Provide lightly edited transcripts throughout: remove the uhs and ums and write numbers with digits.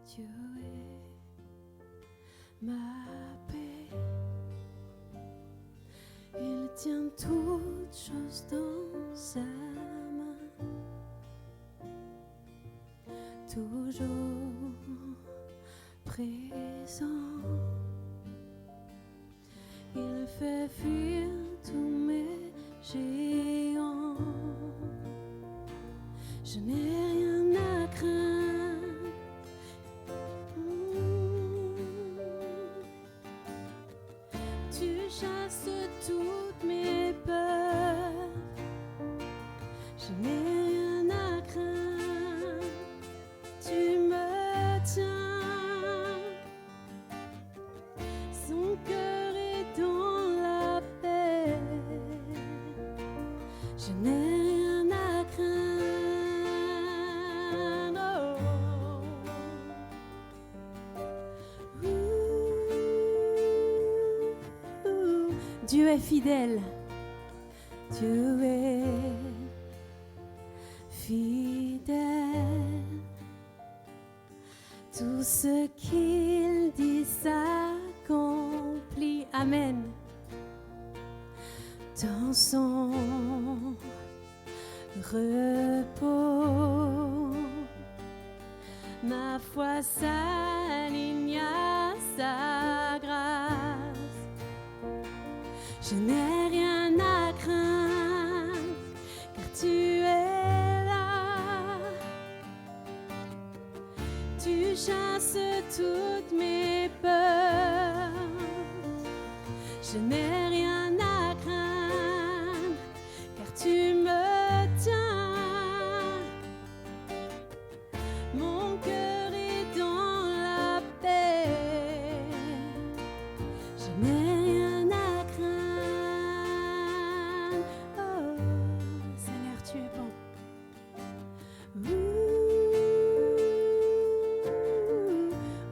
Dieu est ma paix. Il tient toutes choses dans sa main. Toujours présent. Il fait fuir tous mes géants. Je n'ai rien à craindre. Tu chasses toutes mes peurs. Je n'ai rien à craindre. Tu me tiens. Son cœur est dans la paix. Je n'ai rien à craindre. Oh. Dieu est fidèle. Dieu est fidèle. Tout ce qu'il dit s'accomplit. Amen. Dans son repos, ma foi s'aligne à sa grâce. Je n'ai rien à craindre, car tu es là. Tu chasses toutes mes peurs. Je n'ai rien à craindre, car tu me tiens. Mon cœur est dans la paix. Je n'ai rien à craindre. Oh, Seigneur, tu es bon.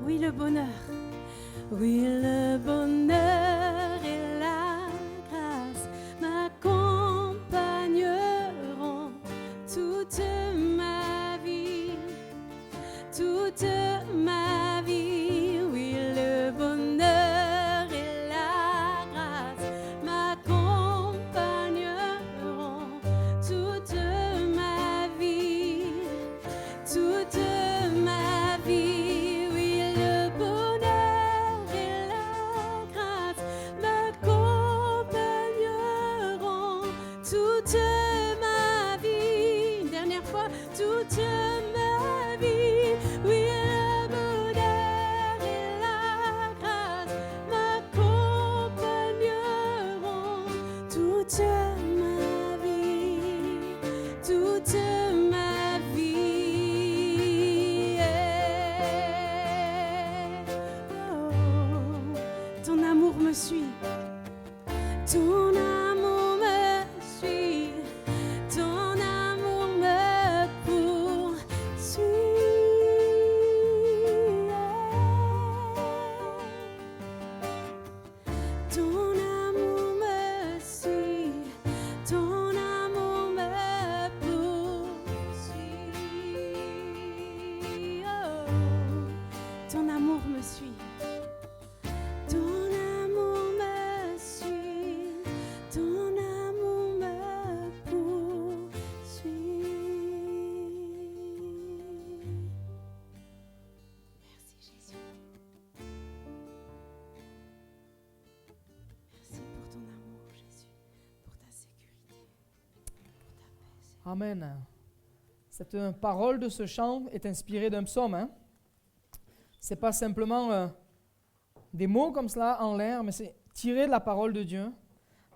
Oui, le bonheur. Oui, le bonheur et la grâce m'accompagneront toute ma vie, toute ma vie. Oui, le bonheur et la grâce m'accompagneront toute ma vie, toute ma vie. Toute ma vie, dernière fois, toute ma vie, oui, le bonheur et la grâce m'accompagneront. Toute ma vie, toute ma vie. Oh, ton amour me suit, ton amour me suit. Ton amour me poursuit. Ton amour me suit. Ton amour me poursuit. Oh, ton amour me suit. Ton amour me suit. Ton amour me poursuit. Merci Jésus. Merci pour ton amour Jésus, pour ta sécurité, pour ta paix. Amen. Cette parole de ce chant est inspirée d'un psaume. Ce n'est pas simplement des mots comme cela en l'air, mais c'est tiré de la parole de Dieu.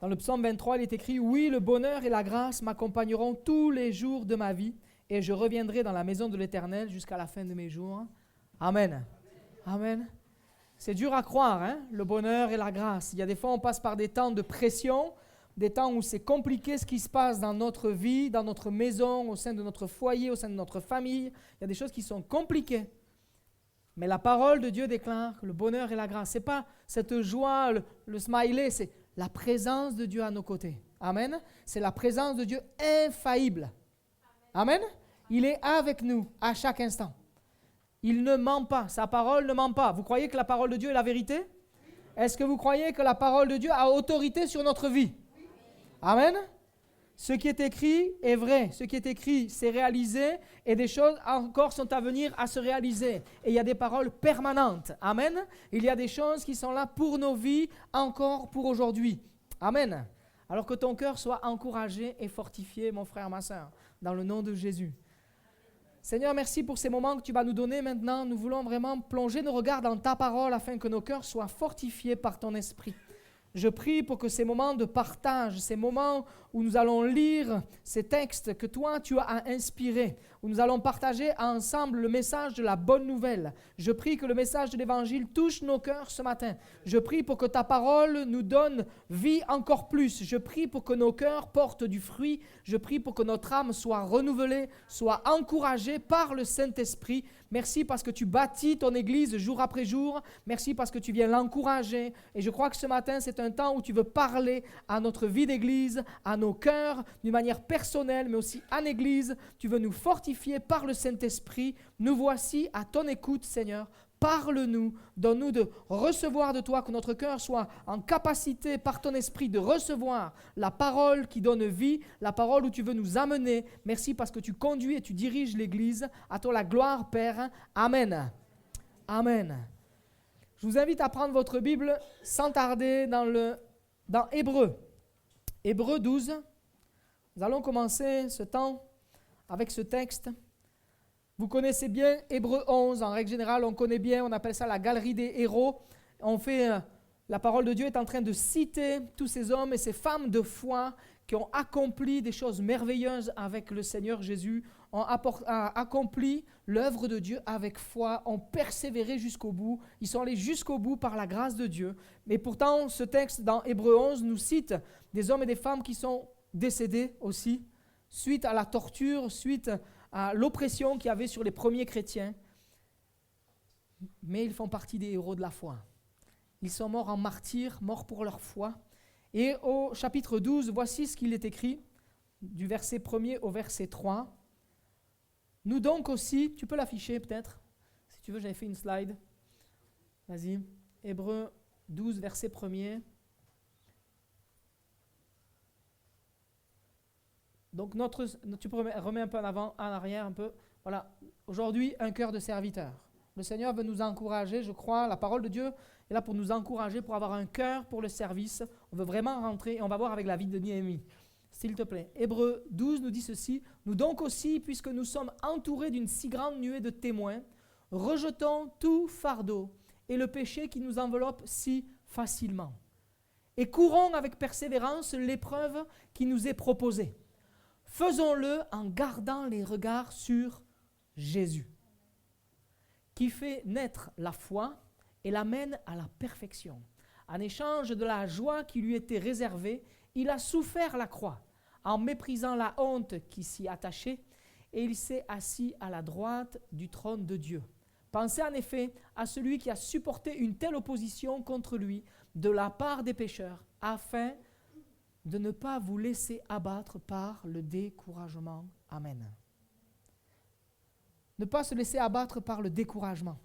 Dans le psaume 23, il est écrit « Oui, le bonheur et la grâce m'accompagneront tous les jours de ma vie, et je reviendrai dans la maison de l'Éternel jusqu'à la fin de mes jours. » Amen. Amen. C'est dur à croire, le bonheur et la grâce. Il y a des fois, on passe par des temps de pression, des temps où c'est compliqué ce qui se passe dans notre vie, dans notre maison, au sein de notre foyer, au sein de notre famille. Il y a des choses qui sont compliquées. Mais la parole de Dieu déclare que le bonheur et la grâce, ce n'est pas cette joie, le smiley, c'est la présence de Dieu à nos côtés. Amen. C'est la présence de Dieu infaillible. Amen. Il est avec nous à chaque instant. Il ne ment pas. Sa parole ne ment pas. Vous croyez que la parole de Dieu est la vérité? Est-ce que vous croyez que la parole de Dieu a autorité sur notre vie? Amen. Ce qui est écrit est vrai. Ce qui est écrit, c'est réalisé et des choses encore sont à venir à se réaliser. Et il y a des paroles permanentes. Amen. Il y a des choses qui sont là pour nos vies, encore pour aujourd'hui. Amen. Alors que ton cœur soit encouragé et fortifié, mon frère, ma soeur, dans le nom de Jésus. Seigneur, merci pour ces moments que tu vas nous donner maintenant. Nous voulons vraiment plonger nos regards dans ta parole afin que nos cœurs soient fortifiés par ton esprit. Je prie pour que ces moments de partage, ces moments où nous allons lire ces textes que toi tu as inspirés, où nous allons partager ensemble le message de la bonne nouvelle. Je prie que le message de l'Évangile touche nos cœurs ce matin. Je prie pour que ta parole nous donne vie encore plus. Je prie pour que nos cœurs portent du fruit. Je prie pour que notre âme soit renouvelée, soit encouragée par le Saint-Esprit. Merci parce que tu bâtis ton Église jour après jour. Merci parce que tu viens l'encourager. Et je crois que ce matin, c'est un temps où tu veux parler à notre vie d'Église, à nos cœurs, d'une manière personnelle, mais aussi en Église. Tu veux nous fortifier par le Saint-Esprit. Nous voici à ton écoute, Seigneur. Parle-nous, donne-nous de recevoir de toi, que notre cœur soit en capacité par ton esprit de recevoir la parole qui donne vie, la parole où tu veux nous amener. Merci parce que tu conduis et tu diriges l'Église. À toi la gloire, Père. Amen. Amen. Je vous invite à prendre votre Bible sans tarder dans Hébreux. Hébreux 12. Nous allons commencer ce temps avec ce texte. Vous connaissez bien Hébreux 11, en règle générale, on connaît bien, on appelle ça la galerie des héros. La parole de Dieu est en train de citer tous ces hommes et ces femmes de foi qui ont accompli des choses merveilleuses avec le Seigneur Jésus, ont accompli l'œuvre de Dieu avec foi, ont persévéré jusqu'au bout, ils sont allés jusqu'au bout par la grâce de Dieu. Mais pourtant, ce texte dans Hébreux 11 nous cite des hommes et des femmes qui sont décédés aussi, suite à la torture, suite à l'oppression qu'il y avait sur les premiers chrétiens. Mais ils font partie des héros de la foi. Ils sont morts en martyrs, morts pour leur foi. Et au chapitre 12, voici ce qu'il est écrit, du verset 1er au verset 3. Nous donc aussi, tu peux l'afficher peut-être, si tu veux, j'avais fait une slide. Vas-y, Hébreux 12, verset 1er. Donc tu peux remettre un peu en avant, en arrière un peu. Voilà, aujourd'hui, un cœur de serviteur. Le Seigneur veut nous encourager, je crois, la parole de Dieu est là pour nous encourager, pour avoir un cœur pour le service. On veut vraiment rentrer et on va voir avec la vie de Néhémie. S'il te plaît. Hébreux 12 nous dit ceci. Nous donc aussi, puisque nous sommes entourés d'une si grande nuée de témoins, rejetons tout fardeau et le péché qui nous enveloppe si facilement. Et courons avec persévérance l'épreuve qui nous est proposée. Faisons-le en gardant les regards sur Jésus, qui fait naître la foi et l'amène à la perfection. En échange de la joie qui lui était réservée, il a souffert la croix, en méprisant la honte qui s'y attachait, et il s'est assis à la droite du trône de Dieu. Pensez en effet à celui qui a supporté une telle opposition contre lui de la part des pécheurs, afin de ne pas vous laisser abattre par le découragement. Amen. Ne pas se laisser abattre par le découragement.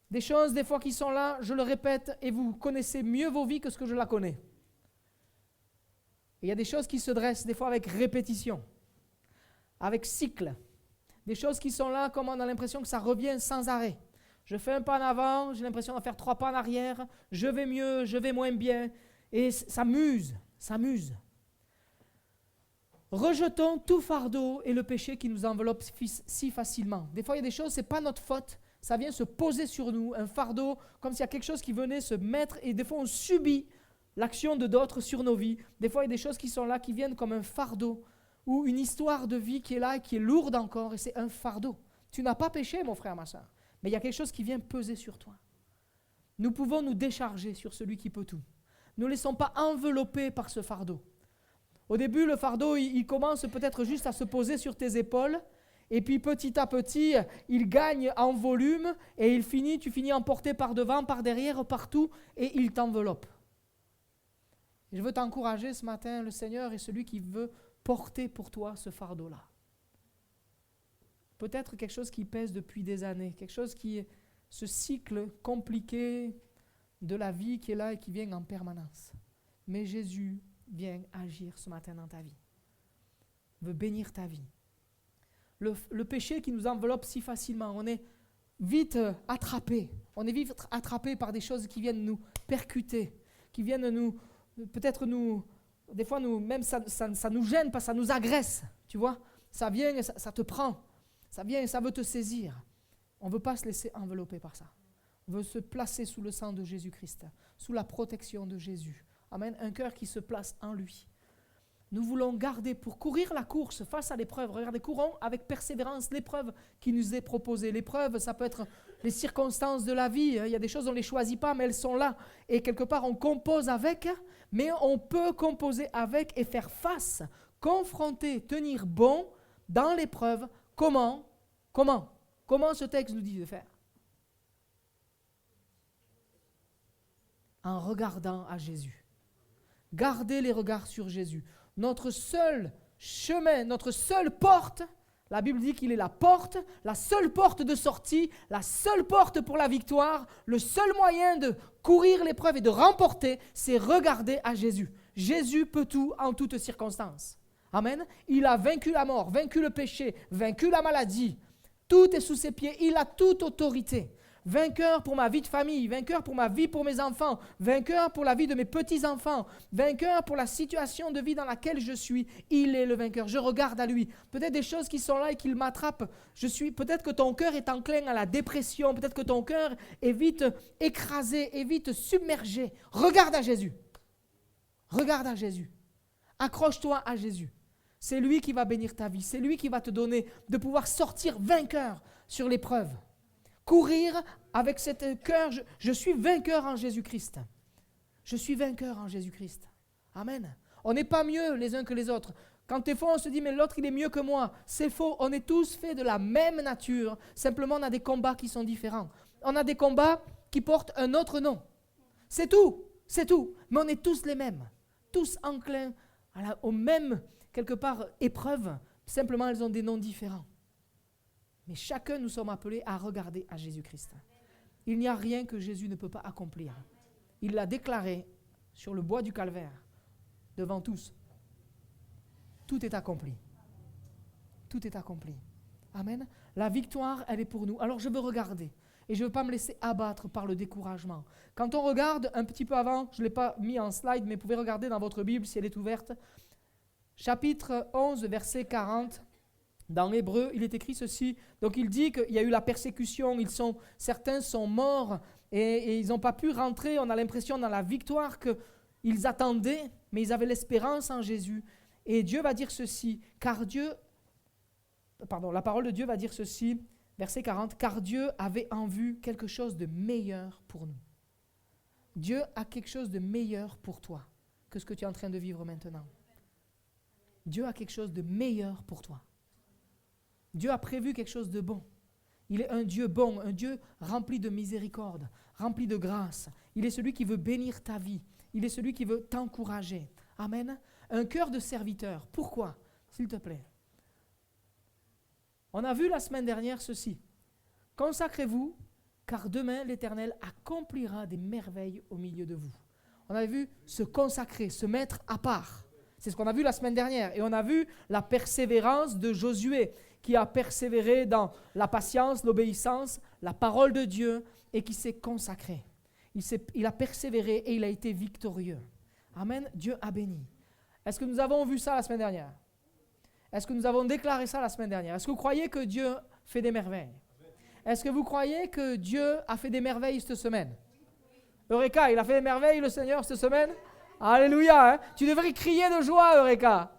Des choses, des fois, qui sont là, je le répète, et vous connaissez mieux vos vies que ce que je la connais. Et il y a des choses qui se dressent, des fois, avec répétition, avec cycle. Des choses qui sont là, comme on a l'impression que ça revient sans arrêt. Je fais un pas en avant, j'ai l'impression d'en faire 3 pas en arrière, je vais mieux, je vais moins bien, et ça m'use. Rejetons tout fardeau et le péché qui nous enveloppe si facilement. Des fois, il y a des choses, ce n'est pas notre faute. Ça vient se poser sur nous, un fardeau, comme s'il y a quelque chose qui venait se mettre, et des fois, on subit l'action de d'autres sur nos vies. Des fois, il y a des choses qui sont là, qui viennent comme un fardeau, ou une histoire de vie qui est là et qui est lourde encore, et c'est un fardeau. Tu n'as pas péché, mon frère, ma soeur, mais il y a quelque chose qui vient peser sur toi. Nous pouvons nous décharger sur celui qui peut tout. Ne laissons pas envelopper par ce fardeau. Au début, le fardeau, il commence peut-être juste à se poser sur tes épaules, et puis petit à petit, il gagne en volume, et tu finis emporté par devant, par derrière, partout, et il t'enveloppe. Je veux t'encourager ce matin, le Seigneur est celui qui veut porter pour toi ce fardeau-là. peut-être quelque chose qui pèse depuis des années, quelque chose qui est ce cycle compliqué de la vie qui est là et qui vient en permanence. Mais Jésus vient agir ce matin dans ta vie, veut bénir ta vie. Le péché qui nous enveloppe si facilement, on est vite attrapé. On est vite attrapé par des choses qui viennent nous percuter, qui viennent nous, peut-être nous, des fois nous, même ça nous gêne, parce que ça nous agresse, tu vois. Ça vient et ça te prend. Ça vient et ça veut te saisir. On ne veut pas se laisser envelopper par ça. On veut se placer sous le sang de Jésus-Christ, sous la protection de Jésus. Amen. Un cœur qui se place en lui. Nous voulons garder pour courir la course face à l'épreuve. Regardez, courons avec persévérance l'épreuve qui nous est proposée. L'épreuve, ça peut être les circonstances de la vie. Il y a des choses, on ne les choisit pas, mais elles sont là. Et quelque part, on compose avec, mais on peut composer avec et faire face, confronter, tenir bon dans l'épreuve. Comment ce texte nous dit de faire? En regardant à Jésus. Gardez les regards sur Jésus. Notre seul chemin, notre seule porte, la Bible dit qu'il est la porte, la seule porte de sortie, la seule porte pour la victoire, le seul moyen de courir l'épreuve et de remporter, c'est regarder à Jésus. Jésus peut tout en toutes circonstances. Amen. Il a vaincu la mort, vaincu le péché, vaincu la maladie. Tout est sous ses pieds, il a toute autorité. Vainqueur pour ma vie de famille, vainqueur pour ma vie pour mes enfants, vainqueur pour la vie de mes petits-enfants, vainqueur pour la situation de vie dans laquelle je suis. Il est le vainqueur. Je regarde à lui. Peut-être des choses qui sont là et qui m'attrapent. Peut-être que ton cœur est enclin à la dépression. Peut-être que ton cœur est vite écrasé, est vite submergé. Regarde à Jésus. Regarde à Jésus. Accroche-toi à Jésus. C'est lui qui va bénir ta vie. C'est lui qui va te donner de pouvoir sortir vainqueur sur l'épreuve. Courir avec cet cœur, je suis vainqueur en Jésus-Christ. Je suis vainqueur en Jésus-Christ. Amen. On n'est pas mieux les uns que les autres. Quand des fois on se dit, mais l'autre il est mieux que moi. C'est faux, on est tous faits de la même nature. Simplement on a des combats qui sont différents. On a des combats qui portent un autre nom. C'est tout. Mais on est tous les mêmes. Tous enclins aux mêmes, quelque part, épreuves. Simplement elles ont des noms différents. Mais chacun, nous sommes appelés à regarder à Jésus-Christ. Il n'y a rien que Jésus ne peut pas accomplir. Il l'a déclaré sur le bois du Calvaire, devant tous. Tout est accompli. Tout est accompli. Amen. La victoire, elle est pour nous. Alors je veux regarder. Et je ne veux pas me laisser abattre par le découragement. Quand on regarde un petit peu avant, je ne l'ai pas mis en slide, mais vous pouvez regarder dans votre Bible si elle est ouverte. Chapitre 11, verset 40. Dans l'Hébreu, il est écrit ceci. Donc il dit qu'il y a eu la persécution, certains sont morts et ils n'ont pas pu rentrer. On a l'impression dans la victoire qu'ils attendaient, mais ils avaient l'espérance en Jésus. Et Dieu va dire ceci, la parole de Dieu va dire ceci, verset 40, car Dieu avait en vue quelque chose de meilleur pour nous. Dieu a quelque chose de meilleur pour toi que ce que tu es en train de vivre maintenant. Dieu a quelque chose de meilleur pour toi. Dieu a prévu quelque chose de bon. Il est un Dieu bon, un Dieu rempli de miséricorde, rempli de grâce. Il est celui qui veut bénir ta vie. Il est celui qui veut t'encourager. Amen. Un cœur de serviteur. Pourquoi? S'il te plaît. On a vu la semaine dernière ceci. Consacrez-vous, car demain l'Éternel accomplira des merveilles au milieu de vous. On a vu se consacrer, se mettre à part. C'est ce qu'on a vu la semaine dernière. Et on a vu la persévérance de Josué, qui a persévéré dans la patience, l'obéissance, la parole de Dieu, et qui s'est consacré. Il a persévéré et il a été victorieux. Amen. Dieu a béni. Est-ce que nous avons vu ça la semaine dernière? Est-ce que nous avons déclaré ça la semaine dernière? Est-ce que vous croyez que Dieu fait des merveilles? Est-ce que vous croyez que Dieu a fait des merveilles cette semaine? Eureka, il a fait des merveilles, le Seigneur, cette semaine? Alléluia, hein? Tu devrais crier de joie, Eureka.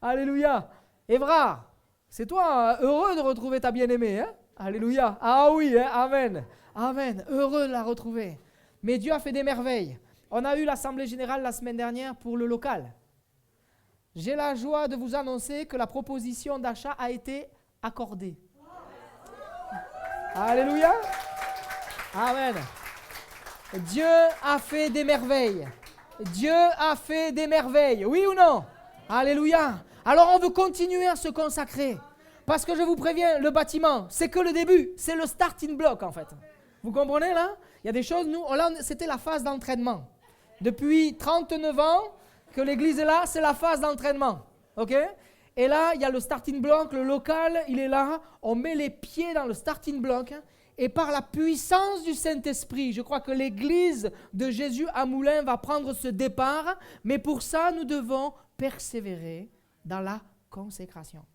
Alléluia. Évrard, c'est toi heureux de retrouver ta bien-aimée, hein? Alléluia. Ah oui, hein? Amen. Amen. Heureux de la retrouver. Mais Dieu a fait des merveilles. On a eu l'Assemblée Générale la semaine dernière pour le local. J'ai la joie de vous annoncer que la proposition d'achat a été accordée. Alléluia. Amen. Dieu a fait des merveilles. Dieu a fait des merveilles. Oui ou non? Alléluia. Alors on veut continuer à se consacrer. Parce que je vous préviens, le bâtiment, c'est que le début. C'est le starting block, en fait. Vous comprenez, là? Il y a des choses, nous, là, c'était la phase d'entraînement. Depuis 39 ans que l'église est là, c'est la phase d'entraînement. OK? Et là, il y a le starting block, le local, il est là. On met les pieds dans le starting block. Et par la puissance du Saint-Esprit, je crois que l'église de Jésus à Moulins va prendre ce départ. Mais pour ça, nous devons persévérer dans la consécration.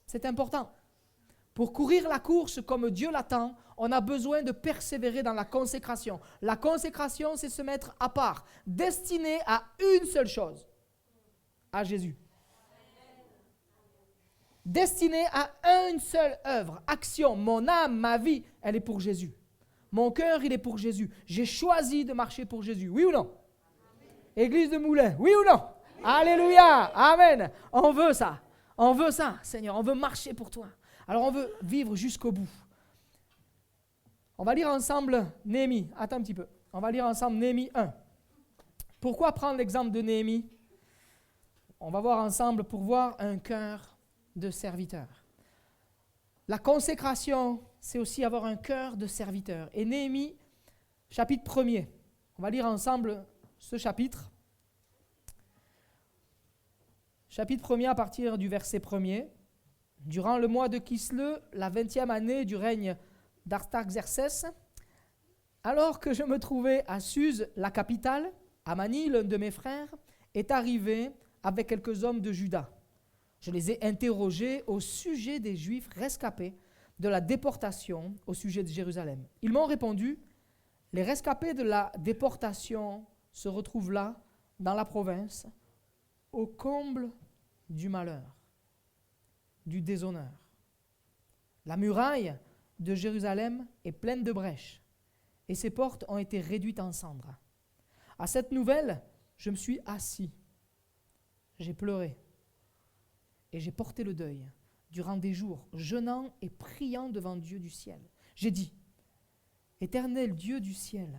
C'est important. Pour courir la course comme Dieu l'attend, on a besoin de persévérer dans la consécration. La consécration, c'est se mettre à part, destiné à une seule chose, à Jésus. Destiné à une seule œuvre, action. Mon âme, ma vie, elle est pour Jésus. Mon cœur, il est pour Jésus. J'ai choisi de marcher pour Jésus. Oui ou non? Église de Moulins, oui ou non? Alléluia, amen. On veut ça. On veut ça, Seigneur. On veut marcher pour toi. Alors on veut vivre jusqu'au bout. On va lire ensemble Néhémie. Attends un petit peu. On va lire ensemble Néhémie 1. Pourquoi prendre l'exemple de Néhémie? On va voir ensemble pour voir un cœur de serviteur. La consécration, c'est aussi avoir un cœur de serviteur. Et Néhémie, chapitre 1er. On va lire ensemble ce chapitre. Chapitre 1er à partir du verset 1er. Durant le mois de Kisleu, la 20e année du règne d'Artaxerxès, alors que je me trouvais à Suse, la capitale, Amani, l'un de mes frères, est arrivé avec quelques hommes de Juda. Je les ai interrogés au sujet des Juifs rescapés de la déportation au sujet de Jérusalem. Ils m'ont répondu, les rescapés de la déportation se retrouvent là, dans la province, au comble du malheur, du déshonneur. La muraille de Jérusalem est pleine de brèches et ses portes ont été réduites en cendres. À cette nouvelle, je me suis assis, j'ai pleuré et j'ai porté le deuil durant des jours, jeûnant et priant devant Dieu du ciel. J'ai dit, Éternel Dieu du ciel,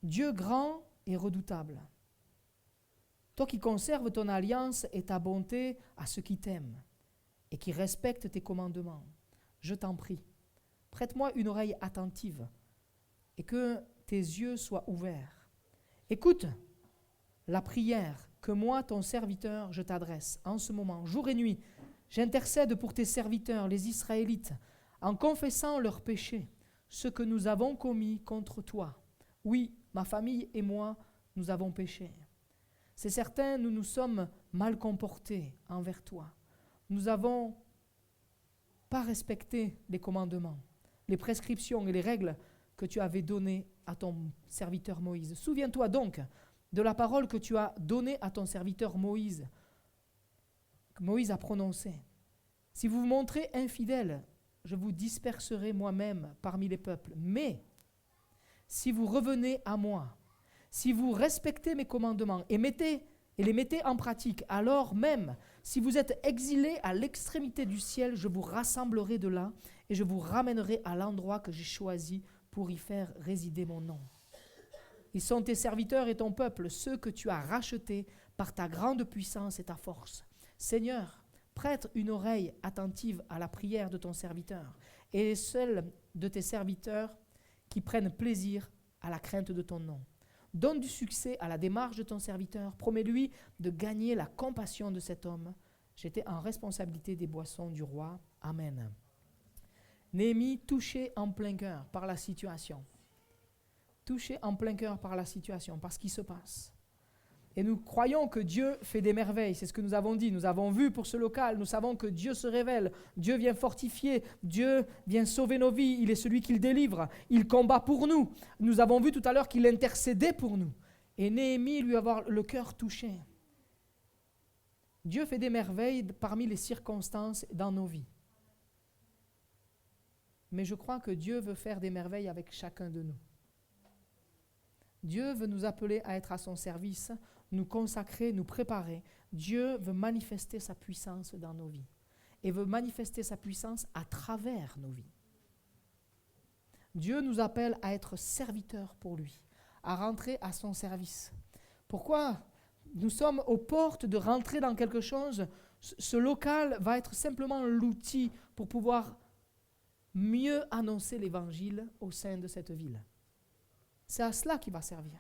Dieu grand et redoutable, toi qui conserves ton alliance et ta bonté à ceux qui t'aiment et qui respectent tes commandements, je t'en prie, prête-moi une oreille attentive et que tes yeux soient ouverts. Écoute la prière que moi, ton serviteur, je t'adresse en ce moment, jour et nuit. J'intercède pour tes serviteurs, les Israélites, en confessant leurs péchés, ce que nous avons commis contre toi. Oui, ma famille et moi, nous avons péché. C'est certain, nous nous sommes mal comportés envers toi. Nous n'avons pas respecté les commandements, les prescriptions et les règles que tu avais données à ton serviteur Moïse. Souviens-toi donc de la parole que tu as donnée à ton serviteur Moïse, que Moïse a prononcée. Si vous vous montrez infidèles, je vous disperserai moi-même parmi les peuples. Mais si vous revenez à moi, si vous respectez mes commandements et les mettez en pratique, alors même, si vous êtes exilés à l'extrémité du ciel, je vous rassemblerai de là et je vous ramènerai à l'endroit que j'ai choisi pour y faire résider mon nom. Ils sont tes serviteurs et ton peuple, ceux que tu as rachetés par ta grande puissance et ta force. Seigneur, prête une oreille attentive à la prière de ton serviteur et celle de tes serviteurs qui prennent plaisir à la crainte de ton nom. Donne du succès à la démarche de ton serviteur. Promets-lui de gagner la compassion de cet homme. J'étais en responsabilité des boissons du roi. Amen. Néhémie, touché en plein cœur par la situation. Touché en plein cœur par la situation, par ce qui se passe. Et nous croyons que Dieu fait des merveilles. C'est ce que nous avons dit. Nous avons vu pour ce local. Nous savons que Dieu se révèle. Dieu vient fortifier. Dieu vient sauver nos vies. Il est celui qui le délivre. Il combat pour nous. Nous avons vu tout à l'heure qu'il intercédait pour nous. Et Néhémie lui avoir le cœur touché. Dieu fait des merveilles parmi les circonstances dans nos vies. Mais je crois que Dieu veut faire des merveilles avec chacun de nous. Dieu veut nous appeler à être à son service, nous consacrer, nous préparer. Dieu veut manifester sa puissance dans nos vies et veut manifester sa puissance à travers nos vies. Dieu nous appelle à être serviteurs pour lui, à rentrer à son service. Pourquoi nous sommes aux portes de rentrer dans quelque chose. Ce local va être simplement l'outil pour pouvoir mieux annoncer l'évangile au sein de cette ville. C'est à cela qu'il va servir.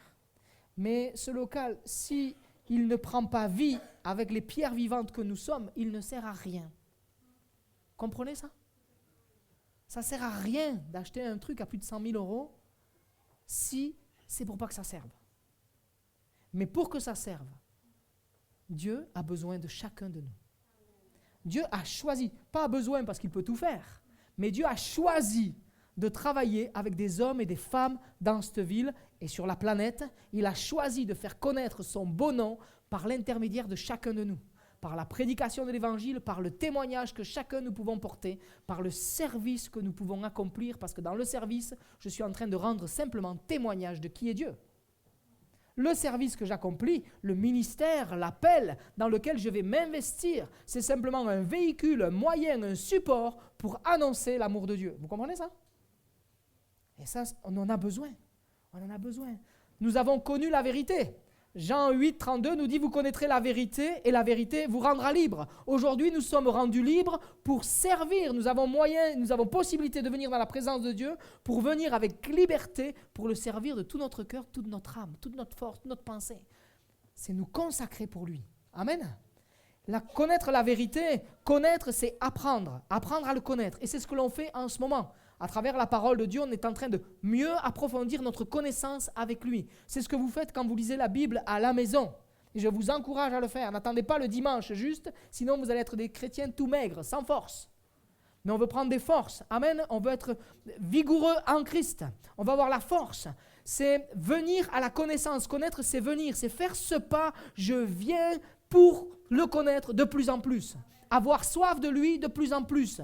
Mais ce local, si il ne prend pas vie avec les pierres vivantes que nous sommes, il ne sert à rien. Comprenez ça? Ça ne sert à rien d'acheter un truc à plus de 100 000 € si c'est pour pas que ça serve. Mais pour que ça serve, Dieu a besoin de chacun de nous. Dieu a choisi, pas besoin parce qu'il peut tout faire, mais Dieu a choisi de travailler avec des hommes et des femmes dans cette ville et sur la planète. Il a choisi de faire connaître son beau nom par l'intermédiaire de chacun de nous, par la prédication de l'évangile, par le témoignage que chacun nous pouvons porter, par le service que nous pouvons accomplir, parce que dans le service, je suis en train de rendre simplement témoignage de qui est Dieu. Le service que j'accomplis, le ministère, l'appel dans lequel je vais m'investir, c'est simplement un véhicule, un moyen, un support pour annoncer l'amour de Dieu. Vous comprenez ça? Et ça, on en a besoin. On en a besoin. Nous avons connu la vérité. Jean 8, 32 nous dit « Vous connaîtrez la vérité et la vérité vous rendra libre ». Aujourd'hui, nous sommes rendus libres pour servir. Nous avons moyen, nous avons possibilité de venir dans la présence de Dieu pour venir avec liberté, pour le servir de tout notre cœur, toute notre âme, toute notre force, toute notre pensée. C'est nous consacrer pour lui. Amen. Connaître la vérité, connaître, c'est apprendre. Apprendre à le connaître. Et c'est ce que l'on fait en ce moment. À travers la parole de Dieu, on est en train de mieux approfondir notre connaissance avec lui. C'est ce que vous faites quand vous lisez la Bible à la maison. Et je vous encourage à le faire. N'attendez pas le dimanche juste, sinon vous allez être des chrétiens tout maigres, sans force. Mais on veut prendre des forces. Amen. On veut être vigoureux en Christ. On va avoir la force. C'est venir à la connaissance. Connaître, c'est venir. C'est faire ce pas. Je viens pour le connaître de plus en plus. Avoir soif de lui de plus en plus.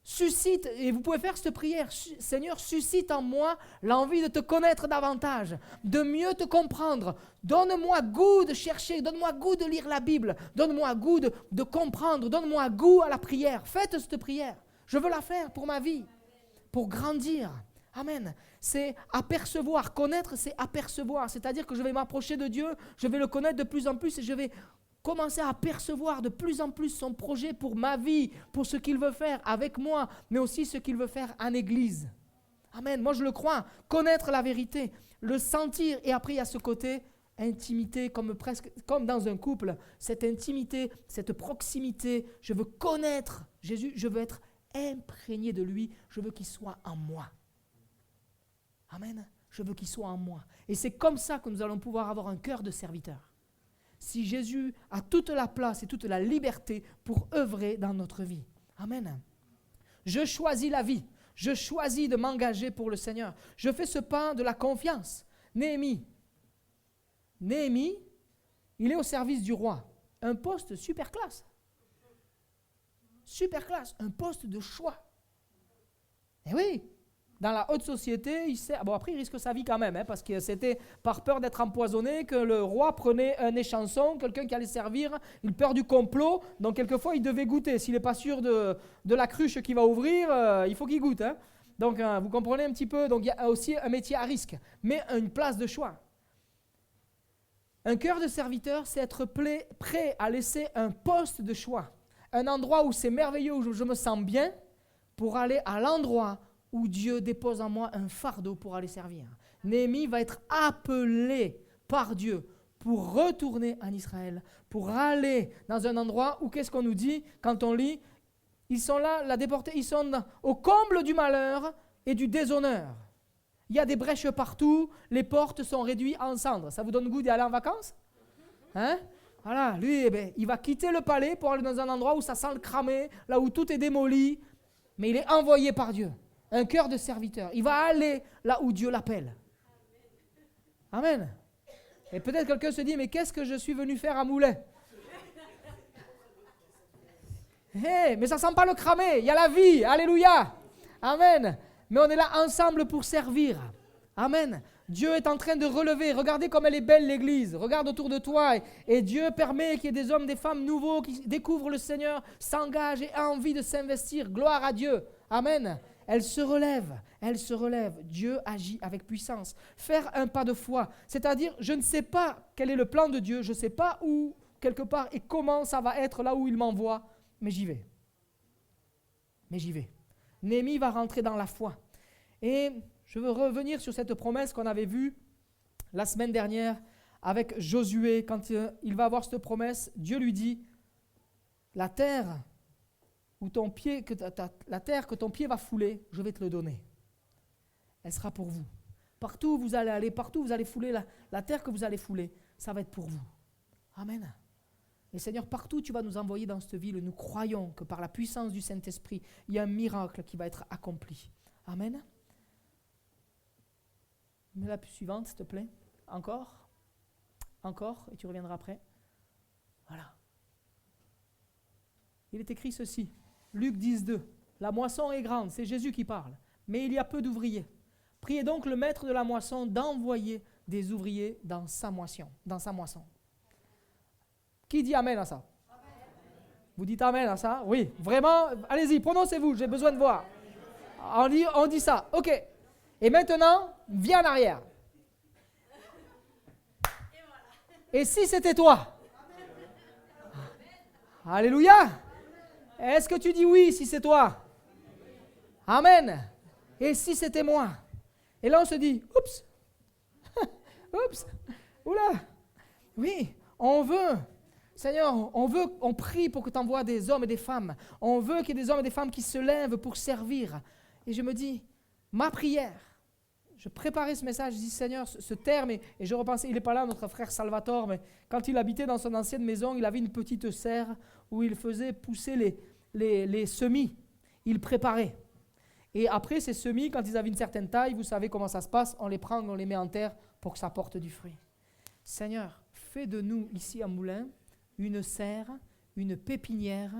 Suscite, et vous pouvez faire cette prière, Seigneur, suscite en moi l'envie de te connaître davantage, de mieux te comprendre. Donne-moi goût de chercher, donne-moi goût de lire la Bible, donne-moi goût de comprendre, donne-moi goût à la prière. Faites cette prière. Je veux la faire pour ma vie, pour grandir. Amen. C'est apercevoir, connaître, c'est apercevoir. C'est-à-dire que je vais m'approcher de Dieu, je vais le connaître de plus en plus et je vais commencer à percevoir de plus en plus son projet pour ma vie, pour ce qu'il veut faire avec moi, mais aussi ce qu'il veut faire en Église. Amen. Moi, je le crois. Connaître la vérité, le sentir. Et après, il y a ce côté intimité, comme dans un couple. Cette intimité, cette proximité. Je veux connaître Jésus. Je veux être imprégné de lui. Je veux qu'il soit en moi. Amen. Je veux qu'il soit en moi. Et c'est comme ça que nous allons pouvoir avoir un cœur de serviteur. Si Jésus a toute la place et toute la liberté pour œuvrer dans notre vie. Amen. Je choisis la vie. Je choisis de m'engager pour le Seigneur. Je fais ce pas de la confiance. Néhémie, il est au service du roi. Un poste super classe. Super classe. Un poste de choix. Eh oui. Dans la haute société, après il risque sa vie quand même, parce que c'était par peur d'être empoisonné que le roi prenait un échanson, quelqu'un qui allait servir, il peur du complot, donc quelquefois il devait goûter. S'il n'est pas sûr de la cruche qu'il va ouvrir, il faut qu'il goûte. Donc vous comprenez un petit peu, donc il y a aussi un métier à risque, mais une place de choix. Un cœur de serviteur, c'est être prêt à laisser un poste de choix, un endroit où c'est merveilleux, où je me sens bien, pour aller à l'endroit où Dieu dépose en moi un fardeau pour aller servir. Néhémie va être appelé par Dieu pour retourner en Israël, pour aller dans un endroit où, qu'est-ce qu'on nous dit quand on lit? Ils sont là, la déportés, ils sont au comble du malheur et du déshonneur. Il y a des brèches partout, les portes sont réduites en cendres. Ça vous donne goût d'y aller en vacances? Voilà, lui, il va quitter le palais pour aller dans un endroit où ça sent le cramé, là où tout est démoli, mais il est envoyé par Dieu. Un cœur de serviteur. Il va aller là où Dieu l'appelle. Amen. Et peut-être quelqu'un se dit, mais qu'est-ce que je suis venu faire à Moulins? Mais ça sent pas le cramé. Il y a la vie. Alléluia. Amen. Mais on est là ensemble pour servir. Amen. Dieu est en train de relever. Regardez comme elle est belle l'église. Regarde autour de toi. Et Dieu permet qu'il y ait des hommes, des femmes nouveaux qui découvrent le Seigneur, s'engagent et ont envie de s'investir. Gloire à Dieu. Amen. elle se relève, elle se relève. Dieu agit avec puissance. Faire un pas de foi, c'est-à-dire, je ne sais pas quel est le plan de Dieu, je ne sais pas où, quelque part, et comment ça va être là où il m'envoie, mais j'y vais. Mais j'y vais. Néhémie va rentrer dans la foi. Et je veux revenir sur cette promesse qu'on avait vue la semaine dernière avec Josué. Quand il va avoir cette promesse, Dieu lui dit, la terre où ton pied, la terre que ton pied va fouler, je vais te le donner. Elle sera pour vous. Partout où vous allez aller, partout où vous allez fouler, la terre que vous allez fouler, ça va être pour vous. Amen. Et Seigneur, partout tu vas nous envoyer dans cette ville, nous croyons que par la puissance du Saint-Esprit, il y a un miracle qui va être accompli. Amen. Mets la suivante, s'il te plaît. Encore, et tu reviendras après. Voilà. Il est écrit ceci, Luc 10:2. La moisson est grande, c'est Jésus qui parle, mais il y a peu d'ouvriers. Priez donc le maître de la moisson d'envoyer des ouvriers dans sa moisson. Qui dit amen à ça? Amen. Vous dites amen à ça? Oui, vraiment, allez-y, prononcez-vous, j'ai besoin de voir. On dit ça, ok. Et maintenant, viens en arrière. Et si c'était toi? Alléluia. Est-ce que tu dis oui si c'est toi? Amen. Et si c'était moi? Et là on se dit, oups, oups, oula, oui, on veut, Seigneur, on prie pour que tu envoies des hommes et des femmes. On veut qu'il y ait des hommes et des femmes qui se lèvent pour servir. Et je me dis, ma prière, je préparais ce message, je dis Seigneur, ce terme, et je repensais, il n'est pas là, notre frère Salvatore, mais quand il habitait dans son ancienne maison, il avait une petite serre où il faisait pousser les semis. Il préparait. Et après, ces semis, quand ils avaient une certaine taille, vous savez comment ça se passe, on les prend, on les met en terre pour que ça porte du fruit. Seigneur, fais de nous, ici à Moulins, une serre, une pépinière.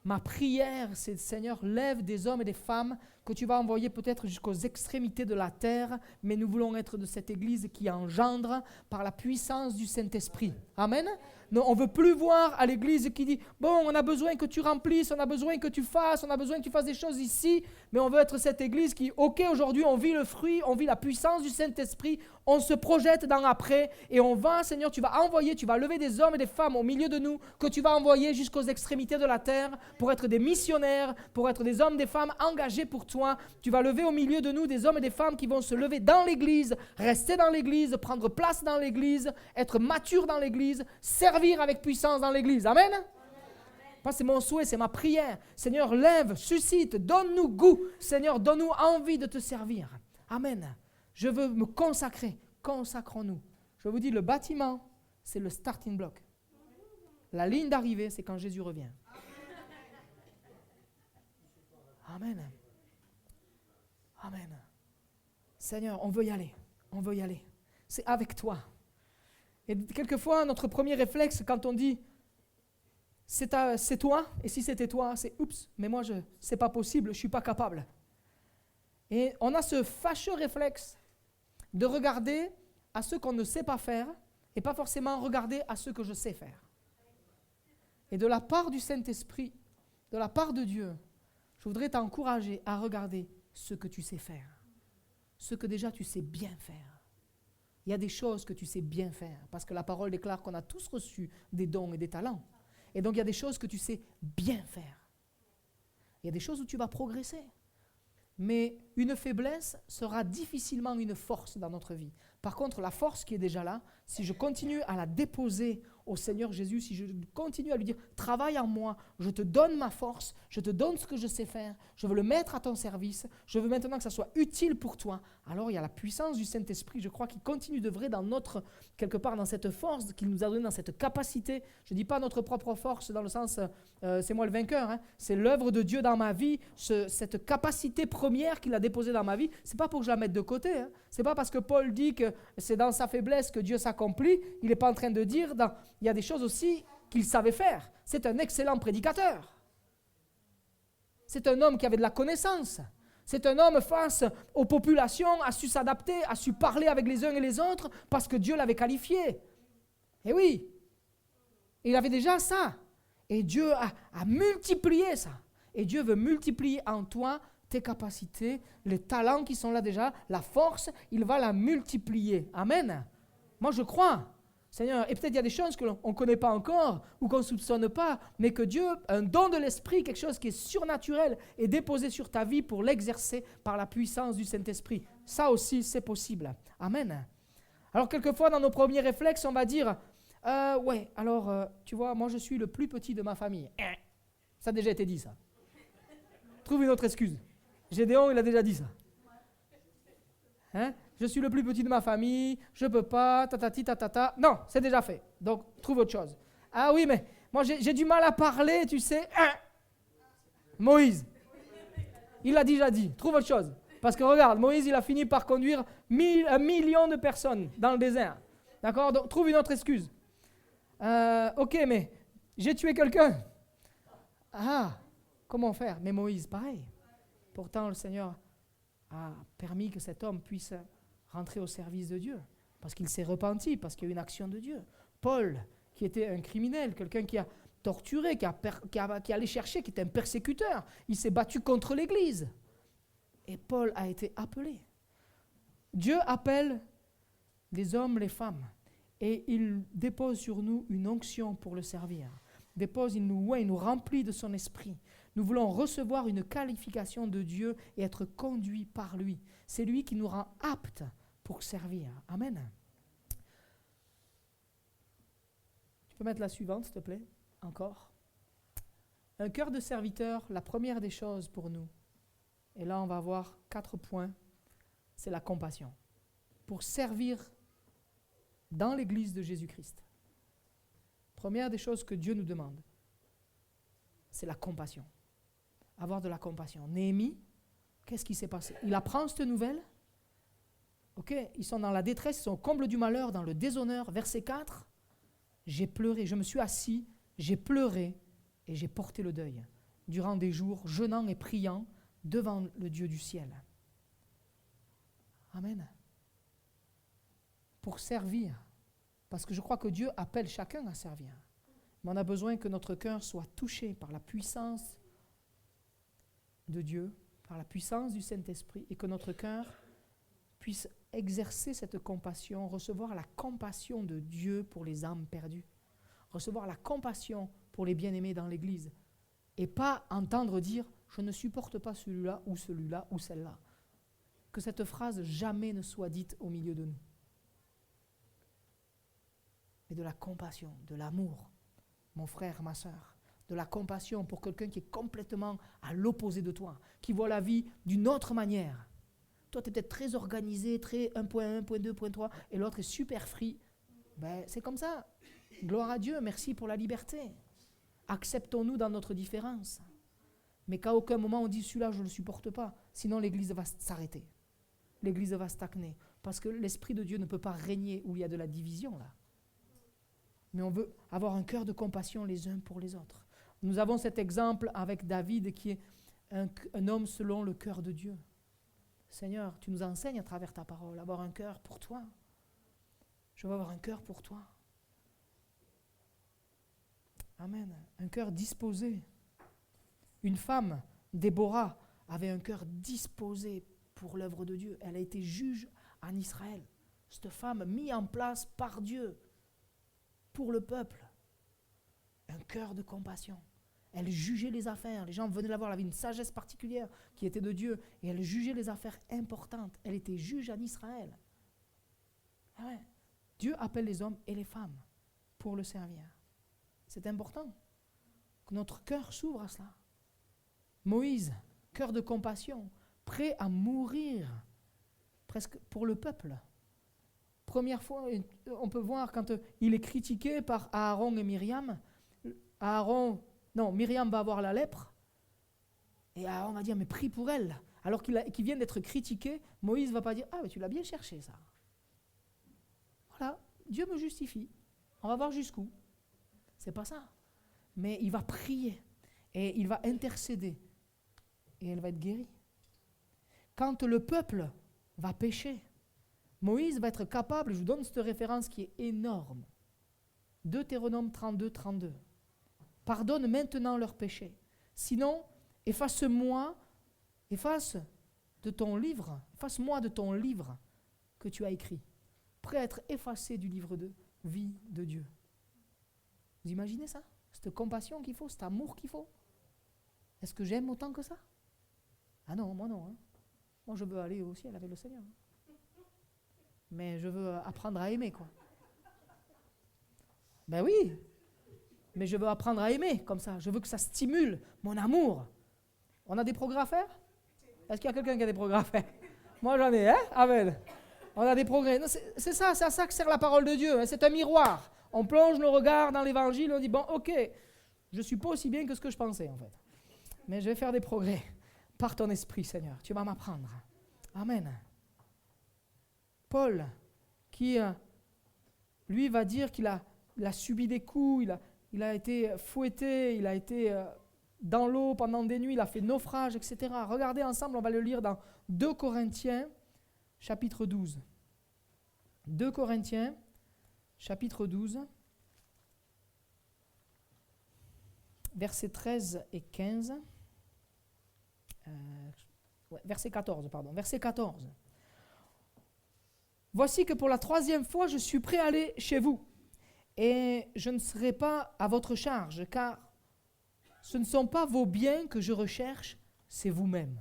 Ma prière, c'est Seigneur, lève des hommes et des femmes que tu vas envoyer peut-être jusqu'aux extrémités de la terre, mais nous voulons être de cette église qui engendre par la puissance du Saint-Esprit. Amen. Non, on ne veut plus voir à l'église qui dit « Bon, on a besoin que tu remplisses, on a besoin que tu fasses, on a besoin que tu fasses des choses ici. » Mais on veut être cette église qui, ok, aujourd'hui, on vit le fruit, on vit la puissance du Saint-Esprit, on se projette dans l'après et on va, Seigneur, tu vas envoyer, tu vas lever des hommes et des femmes au milieu de nous que tu vas envoyer jusqu'aux extrémités de la terre pour être des missionnaires, pour être des hommes, des femmes engagés pour toi. Tu vas lever au milieu de nous des hommes et des femmes qui vont se lever dans l'église, rester dans l'église, prendre place dans l'église, être matures dans l'église, servir avec puissance dans l'église. Amen. C'est mon souhait, c'est ma prière. Seigneur, lève, suscite, donne-nous goût. Seigneur, donne-nous envie de te servir. Amen. Je veux me consacrer. Consacrons-nous. Je vous dis, le bâtiment, c'est le starting block. La ligne d'arrivée, c'est quand Jésus revient. Amen. Amen. Seigneur, on veut y aller. On veut y aller. C'est avec toi. Et quelquefois, notre premier réflexe, quand on dit c'est toi, et si c'était toi, c'est oups, mais moi, c'est pas possible, je ne suis pas capable. Et on a ce fâcheux réflexe de regarder à ceux qu'on ne sait pas faire et pas forcément regarder à ceux que je sais faire. Et de la part du Saint-Esprit, de la part de Dieu, je voudrais t'encourager à regarder ce que tu sais faire, ce que déjà tu sais bien faire. Il y a des choses que tu sais bien faire, parce que la parole déclare qu'on a tous reçu des dons et des talents. Et donc il y a des choses que tu sais bien faire. Il y a des choses où tu vas progresser. Mais une faiblesse sera difficilement une force dans notre vie. Par contre, la force qui est déjà là, si je continue à la déposer au Seigneur Jésus, si je continue à lui dire « Travaille en moi, je te donne ma force, je te donne ce que je sais faire, je veux le mettre à ton service, je veux maintenant que ça soit utile pour toi. » Alors il y a la puissance du Saint-Esprit, je crois, qui continue d'œuvrer dans notre, quelque part dans cette force qu'il nous a donnée, dans cette capacité. Je ne dis pas notre propre force dans le sens c'est moi le vainqueur, hein. C'est l'œuvre de Dieu dans ma vie, cette capacité première qu'il a déposée dans ma vie. Ce n'est pas pour que je la mette de côté, hein. Ce n'est pas parce que Paul dit que c'est dans sa faiblesse que Dieu s'accomplit, il n'est pas en train de dire, il y a des choses aussi qu'il savait faire. C'est un excellent prédicateur. C'est un homme qui avait de la connaissance. C'est un homme face aux populations, a su s'adapter, a su parler avec les uns et les autres parce que Dieu l'avait qualifié. Et oui, il avait déjà ça. Et Dieu a multiplié ça. Et Dieu veut multiplier en toi tes capacités, les talents qui sont là déjà, la force, il va la multiplier. Amen. Moi, je crois, Seigneur, et peut-être il y a des choses que l'on ne connaît pas encore ou qu'on ne soupçonne pas, mais que Dieu, un don de l'Esprit, quelque chose qui est surnaturel, est déposé sur ta vie pour l'exercer par la puissance du Saint-Esprit. Ça aussi, c'est possible. Amen. Alors, quelquefois, dans nos premiers réflexes, on va dire, tu vois, moi, je suis le plus petit de ma famille. Ça a déjà été dit, ça. Trouve une autre excuse. Gédéon, il a déjà dit ça. Hein? Je suis le plus petit de ma famille, je ne peux pas, tatati, tatata. Non, c'est déjà fait. Donc, trouve autre chose. Ah oui, mais moi, j'ai du mal à parler, tu sais. Moïse, il a déjà dit. Trouve autre chose. Parce que regarde, Moïse, il a fini par conduire 1 million de personnes dans le désert. D'accord? Donc, trouve une autre excuse. Ok, mais j'ai tué quelqu'un. Ah, comment faire? Mais Moïse, pareil. Pourtant, le Seigneur a permis que cet homme puisse rentrer au service de Dieu, parce qu'il s'est repenti, parce qu'il y a eu une action de Dieu. Paul, qui était un criminel, quelqu'un qui a torturé, qui allait chercher, qui était un persécuteur, il s'est battu contre l'Église. Et Paul a été appelé. Dieu appelle les hommes, les femmes, et il dépose sur nous une onction pour le servir. Il nous remplit de son esprit. Nous voulons recevoir une qualification de Dieu et être conduits par lui. C'est lui qui nous rend aptes pour servir. Amen. Tu peux mettre la suivante, s'il te plaît, encore. Un cœur de serviteur, la première des choses pour nous, et là on va voir 4 points, c'est la compassion. Pour servir dans l'Église de Jésus-Christ. Première des choses que Dieu nous demande, c'est la compassion. Avoir de la compassion. Néhémie, qu'est-ce qui s'est passé? Il apprend cette nouvelle. Ok, ils sont dans la détresse, ils sont au comble du malheur, dans le déshonneur. Verset 4, j'ai pleuré, je me suis assis, j'ai pleuré et j'ai porté le deuil durant des jours, jeûnant et priant devant le Dieu du ciel. Amen. Pour servir, parce que je crois que Dieu appelle chacun à servir. Mais on a besoin que notre cœur soit touché par la puissance de Dieu, par la puissance du Saint-Esprit, et que notre cœur puisse exercer cette compassion, recevoir la compassion de Dieu pour les âmes perdues, recevoir la compassion pour les bien-aimés dans l'Église, et pas entendre dire « je ne supporte pas celui-là ou celle-là ». Que cette phrase jamais ne soit dite au milieu de nous. Mais de la compassion, de l'amour, mon frère, ma sœur, de la compassion pour quelqu'un qui est complètement à l'opposé de toi, qui voit la vie d'une autre manière. Toi, tu es peut-être très organisé, très 1.1, 1.2, 1.3, et l'autre est super free. Ben, c'est comme ça. Gloire à Dieu, merci pour la liberté. Acceptons-nous dans notre différence. Mais qu'à aucun moment on dit celui-là, je ne le supporte pas. Sinon, l'Église va s'arrêter. L'Église va stagner. Parce que l'Esprit de Dieu ne peut pas régner où il y a de la division, là. Mais on veut avoir un cœur de compassion les uns pour les autres. Nous avons cet exemple avec David qui est un homme selon le cœur de Dieu. Seigneur, tu nous enseignes à travers ta parole, avoir un cœur pour toi. Je veux avoir un cœur pour toi. Amen. Un cœur disposé. Une femme, Déborah, avait un cœur disposé pour l'œuvre de Dieu. Elle a été juge en Israël. Cette femme mise en place par Dieu pour le peuple. Un cœur de compassion. Elle jugeait les affaires. Les gens venaient la voir. Elle avait une sagesse particulière qui était de Dieu. Et elle jugeait les affaires importantes. Elle était juge en Israël. Ah ouais. Dieu appelle les hommes et les femmes pour le servir. C'est important que notre cœur s'ouvre à cela. Moïse, cœur de compassion, prêt à mourir presque pour le peuple. Première fois, on peut voir quand il est critiqué par Aaron et Myriam. Myriam va avoir la lèpre. Et Aaron va dire, mais prie pour elle. Alors qu'il vient d'être critiqué, Moïse ne va pas dire, ah mais tu l'as bien cherché ça. Voilà, Dieu me justifie. On va voir jusqu'où. C'est pas ça. Mais il va prier et il va intercéder. Et elle va être guérie. Quand le peuple va pécher, Moïse va être capable, je vous donne cette référence qui est énorme. Deutéronome 32, 32. Pardonne maintenant leurs péchés. Sinon, efface-moi efface-moi de ton livre que tu as écrit, prêt à être effacé du livre de vie de Dieu. Vous imaginez ça? Cette compassion qu'il faut, cet amour qu'il faut? Est-ce que j'aime autant que ça? Ah non, moi non. Moi je veux aller au ciel avec le Seigneur. Mais je veux apprendre à aimer, quoi. Ben oui, mais je veux apprendre à aimer comme ça. Je veux que ça stimule mon amour. On a des progrès à faire? Est-ce qu'il y a quelqu'un qui a des progrès à faire? Moi j'en ai, hein? Amen. On a des progrès. Non, c'est ça, c'est à ça que sert la parole de Dieu. Hein. C'est un miroir. On plonge nos regards dans l'évangile, on dit, bon, ok, je ne suis pas aussi bien que ce que je pensais, en fait. Mais je vais faire des progrès. Par ton esprit, Seigneur, tu vas m'apprendre. Amen. Paul, qui, lui, va dire qu'il a subi des coups, il a été fouetté, il a été dans l'eau pendant des nuits, il a fait naufrage, etc. Regardez ensemble, on va le lire dans 2 Corinthiens, chapitre 12. 2 Corinthiens, chapitre 12, versets 13 et 15. Verset 14, pardon. Verset 14. Voici que pour la 3e fois, je suis prêt à aller chez vous, et je ne serai pas à votre charge, car ce ne sont pas vos biens que je recherche, c'est vous-même.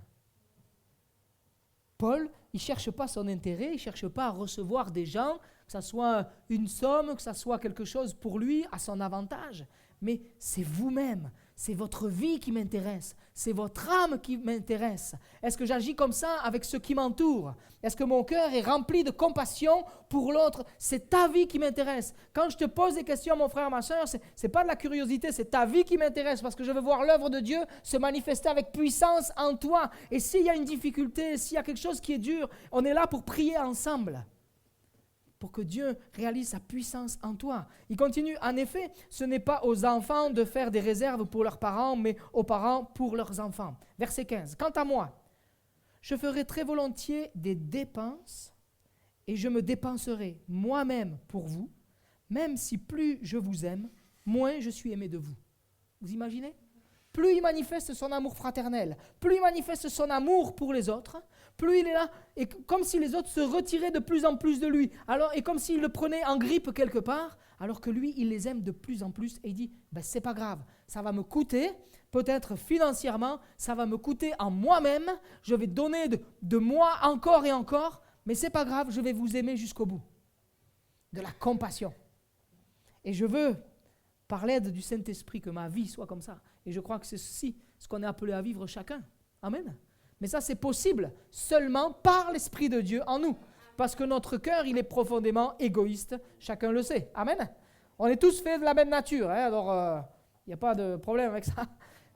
Paul, il ne cherche pas son intérêt, il ne cherche pas à recevoir des gens, que ce soit une somme, que ce soit quelque chose pour lui, à son avantage. Mais c'est vous-même, c'est votre vie qui m'intéresse, c'est votre âme qui m'intéresse. Est-ce que j'agis comme ça avec ceux qui m'entourent? Est-ce que mon cœur est rempli de compassion pour l'autre? C'est ta vie qui m'intéresse. Quand je te pose des questions, mon frère, ma soeur, c'est pas de la curiosité, c'est ta vie qui m'intéresse parce que je veux voir l'œuvre de Dieu se manifester avec puissance en toi. Et s'il y a une difficulté, s'il y a quelque chose qui est dur, on est là pour prier ensemble, pour que Dieu réalise sa puissance en toi. Il continue, en effet, ce n'est pas aux enfants de faire des réserves pour leurs parents, mais aux parents pour leurs enfants. Verset 15. Quant à moi, je ferai très volontiers des dépenses et je me dépenserai moi-même pour vous, même si plus je vous aime, moins je suis aimé de vous. Vous imaginez? Plus il manifeste son amour fraternel, plus il manifeste son amour pour les autres, plus il est là, et comme si les autres se retiraient de plus en plus de lui, alors, et comme s'il le prenait en grippe quelque part, alors que lui, il les aime de plus en plus, et il dit, ben, c'est pas grave, ça va me coûter, peut-être financièrement, ça va me coûter en moi-même, je vais donner de moi encore et encore, mais c'est pas grave, je vais vous aimer jusqu'au bout. De la compassion. Et je veux, par l'aide du Saint-Esprit, que ma vie soit comme ça. Et je crois que c'est ceci, ce qu'on est appelé à vivre chacun. Amen. Mais ça, c'est possible seulement par l'Esprit de Dieu en nous. Parce que notre cœur, il est profondément égoïste. Chacun le sait. Amen. On est tous faits de la même nature. Hein, alors, il n'y a pas de problème avec ça.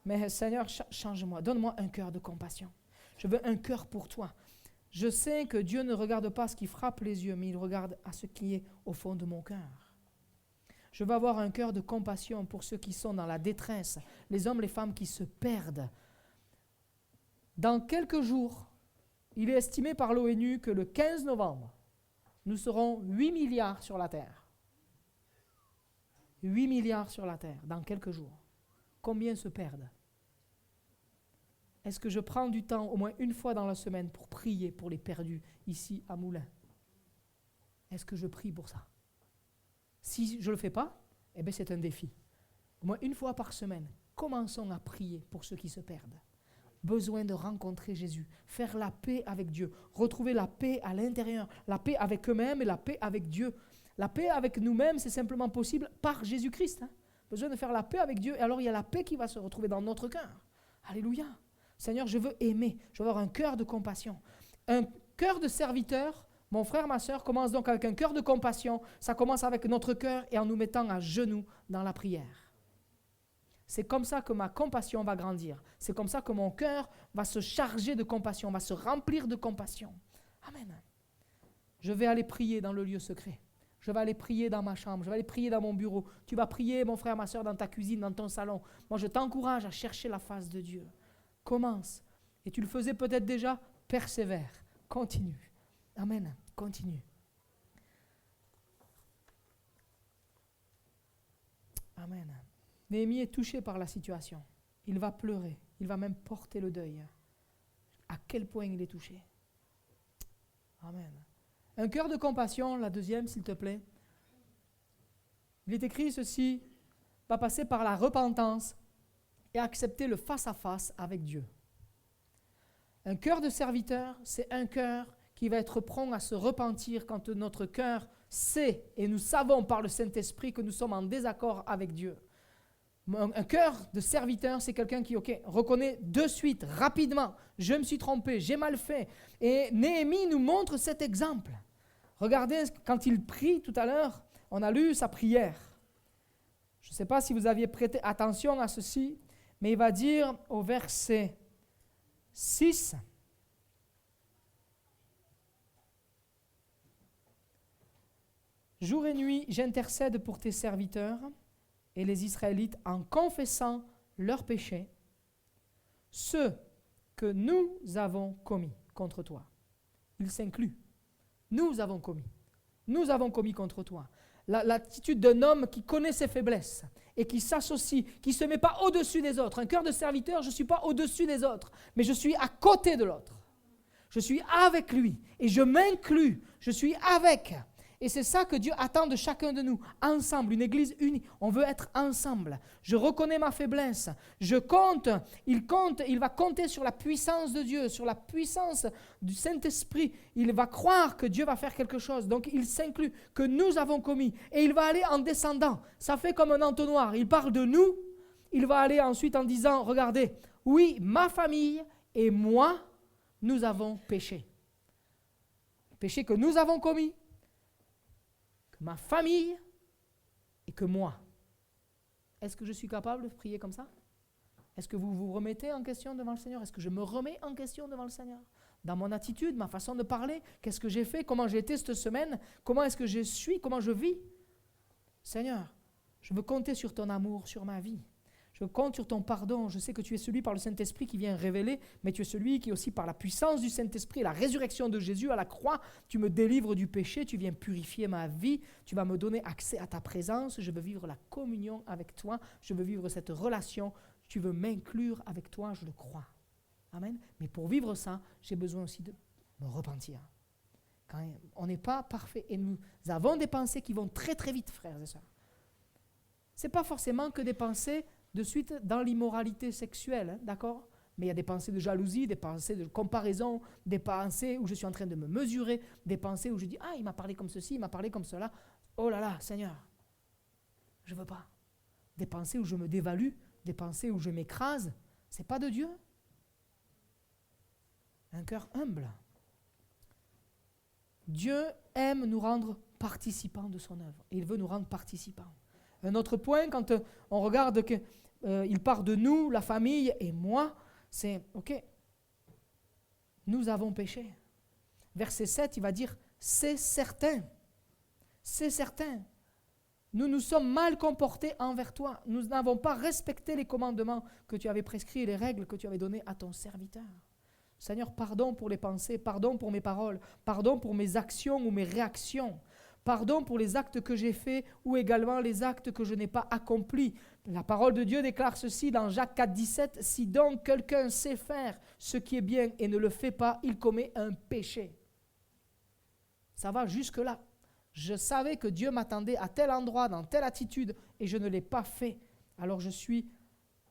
Mais Seigneur, change-moi. Donne-moi un cœur de compassion. Je veux un cœur pour toi. Je sais que Dieu ne regarde pas ce qui frappe les yeux, mais il regarde à ce qui est au fond de mon cœur. Je veux avoir un cœur de compassion pour ceux qui sont dans la détresse, les hommes, les femmes qui se perdent. Dans quelques jours, il est estimé par l'ONU que le 15 novembre, nous serons 8 milliards sur la Terre. 8 milliards sur la Terre, dans quelques jours. Combien se perdent? Est-ce que je prends du temps, au moins une fois dans la semaine, pour prier pour les perdus, ici à Moulins? Est-ce que je prie pour ça? Si je ne le fais pas, eh bien c'est un défi. Au moins une fois par semaine, commençons à prier pour ceux qui se perdent. Besoin de rencontrer Jésus, faire la paix avec Dieu, retrouver la paix à l'intérieur, la paix avec eux-mêmes et la paix avec Dieu. La paix avec nous-mêmes, c'est simplement possible par Jésus-Christ. Besoin de faire la paix avec Dieu, et alors il y a la paix qui va se retrouver dans notre cœur. Alléluia. Seigneur, je veux aimer, je veux avoir un cœur de compassion. Un cœur de serviteur. Mon frère, ma soeur, commence donc avec un cœur de compassion. Ça commence avec notre cœur et en nous mettant à genoux dans la prière. C'est comme ça que ma compassion va grandir. C'est comme ça que mon cœur va se charger de compassion, va se remplir de compassion. Amen. Je vais aller prier dans le lieu secret. Je vais aller prier dans ma chambre. Je vais aller prier dans mon bureau. Tu vas prier, mon frère, ma soeur, dans ta cuisine, dans ton salon. Moi, je t'encourage à chercher la face de Dieu. Commence. Et tu le faisais peut-être déjà. Persévère. Continue. Amen. Continue. Amen. Néhémie est touché par la situation. Il va pleurer. Il va même porter le deuil. à quel point il est touché. Amen. Un cœur de compassion, la deuxième, s'il te plaît. Il est écrit ceci, va passer par la repentance et accepter le face-à-face avec Dieu. Un cœur de serviteur, c'est un cœur qui va être prompt à se repentir quand notre cœur sait et nous savons par le Saint-Esprit que nous sommes en désaccord avec Dieu. Un cœur de serviteur, c'est quelqu'un qui reconnaît de suite, rapidement, je me suis trompé, j'ai mal fait. Et Néhémie nous montre cet exemple. Regardez, quand il prie tout à l'heure, on a lu sa prière. Je ne sais pas si vous aviez prêté attention à ceci, mais il va dire au verset 6, « Jour et nuit, j'intercède pour tes serviteurs et les Israélites en confessant leurs péchés, ceux que nous avons commis contre toi. » Il s'inclut. Nous avons commis. Nous avons commis contre toi. L'attitude d'un homme qui connaît ses faiblesses et qui s'associe, qui ne se met pas au-dessus des autres. Un cœur de serviteur, je ne suis pas au-dessus des autres, mais je suis à côté de l'autre. Je suis avec lui et je m'inclus. Je suis avec. Et c'est ça que Dieu attend de chacun de nous, ensemble, une église unie. On veut être ensemble. Je reconnais ma faiblesse. Je compte, il va compter sur la puissance de Dieu, sur la puissance du Saint-Esprit. Il va croire que Dieu va faire quelque chose. Donc il s'inclut, que nous avons commis. Et il va aller en descendant. Ça fait comme un entonnoir. Il parle de nous. Il va aller ensuite en disant, regardez, oui, ma famille et moi, nous avons péché. Péché que nous avons commis. Ma famille et que moi. Est-ce que je suis capable de prier comme ça? Est-ce que vous vous remettez en question devant le Seigneur? Est-ce que je me remets en question devant le Seigneur? Dans mon attitude, ma façon de parler, qu'est-ce que j'ai fait? Comment j'ai été cette semaine? Comment est-ce que je suis? Comment je vis? Seigneur, je veux compter sur ton amour, sur ma vie. Je compte sur ton pardon. Je sais que tu es celui par le Saint-Esprit qui vient révéler, mais tu es celui qui aussi par la puissance du Saint-Esprit, la résurrection de Jésus à la croix, tu me délivres du péché, tu viens purifier ma vie, tu vas me donner accès à ta présence. Je veux vivre la communion avec toi, je veux vivre cette relation, tu veux m'inclure avec toi, je le crois. Amen. Mais pour vivre ça, j'ai besoin aussi de me repentir. Quand on n'est pas parfait et nous avons des pensées qui vont très très vite, frères et sœurs. Ce n'est pas forcément que des pensées de suite dans l'immoralité sexuelle, d'accord? Mais il y a des pensées de jalousie, des pensées de comparaison, des pensées où je suis en train de me mesurer, des pensées où je dis « Ah, il m'a parlé comme ceci, il m'a parlé comme cela. Oh là là, Seigneur, je ne veux pas. » Des pensées où je me dévalue, des pensées où je m'écrase. Ce n'est pas de Dieu. Un cœur humble. Dieu aime nous rendre participants de son œuvre. Et il veut nous rendre participants. Un autre point, quand on regarde qu'il part de nous, la famille et moi, c'est « Ok, nous avons péché. » Verset 7, il va dire « C'est certain. C'est certain. Nous nous sommes mal comportés envers toi. Nous n'avons pas respecté les commandements que tu avais prescrits et les règles que tu avais données à ton serviteur. Seigneur, pardon pour les pensées, pardon pour mes paroles, pardon pour mes actions ou mes réactions. Pardon pour les actes que j'ai faits ou également les actes que je n'ai pas accomplis. La parole de Dieu déclare ceci dans Jacques 4, 17. « Si donc quelqu'un sait faire ce qui est bien et ne le fait pas, il commet un péché. » Ça va jusque-là. Je savais que Dieu m'attendait à tel endroit, dans telle attitude, et je ne l'ai pas fait. Alors je suis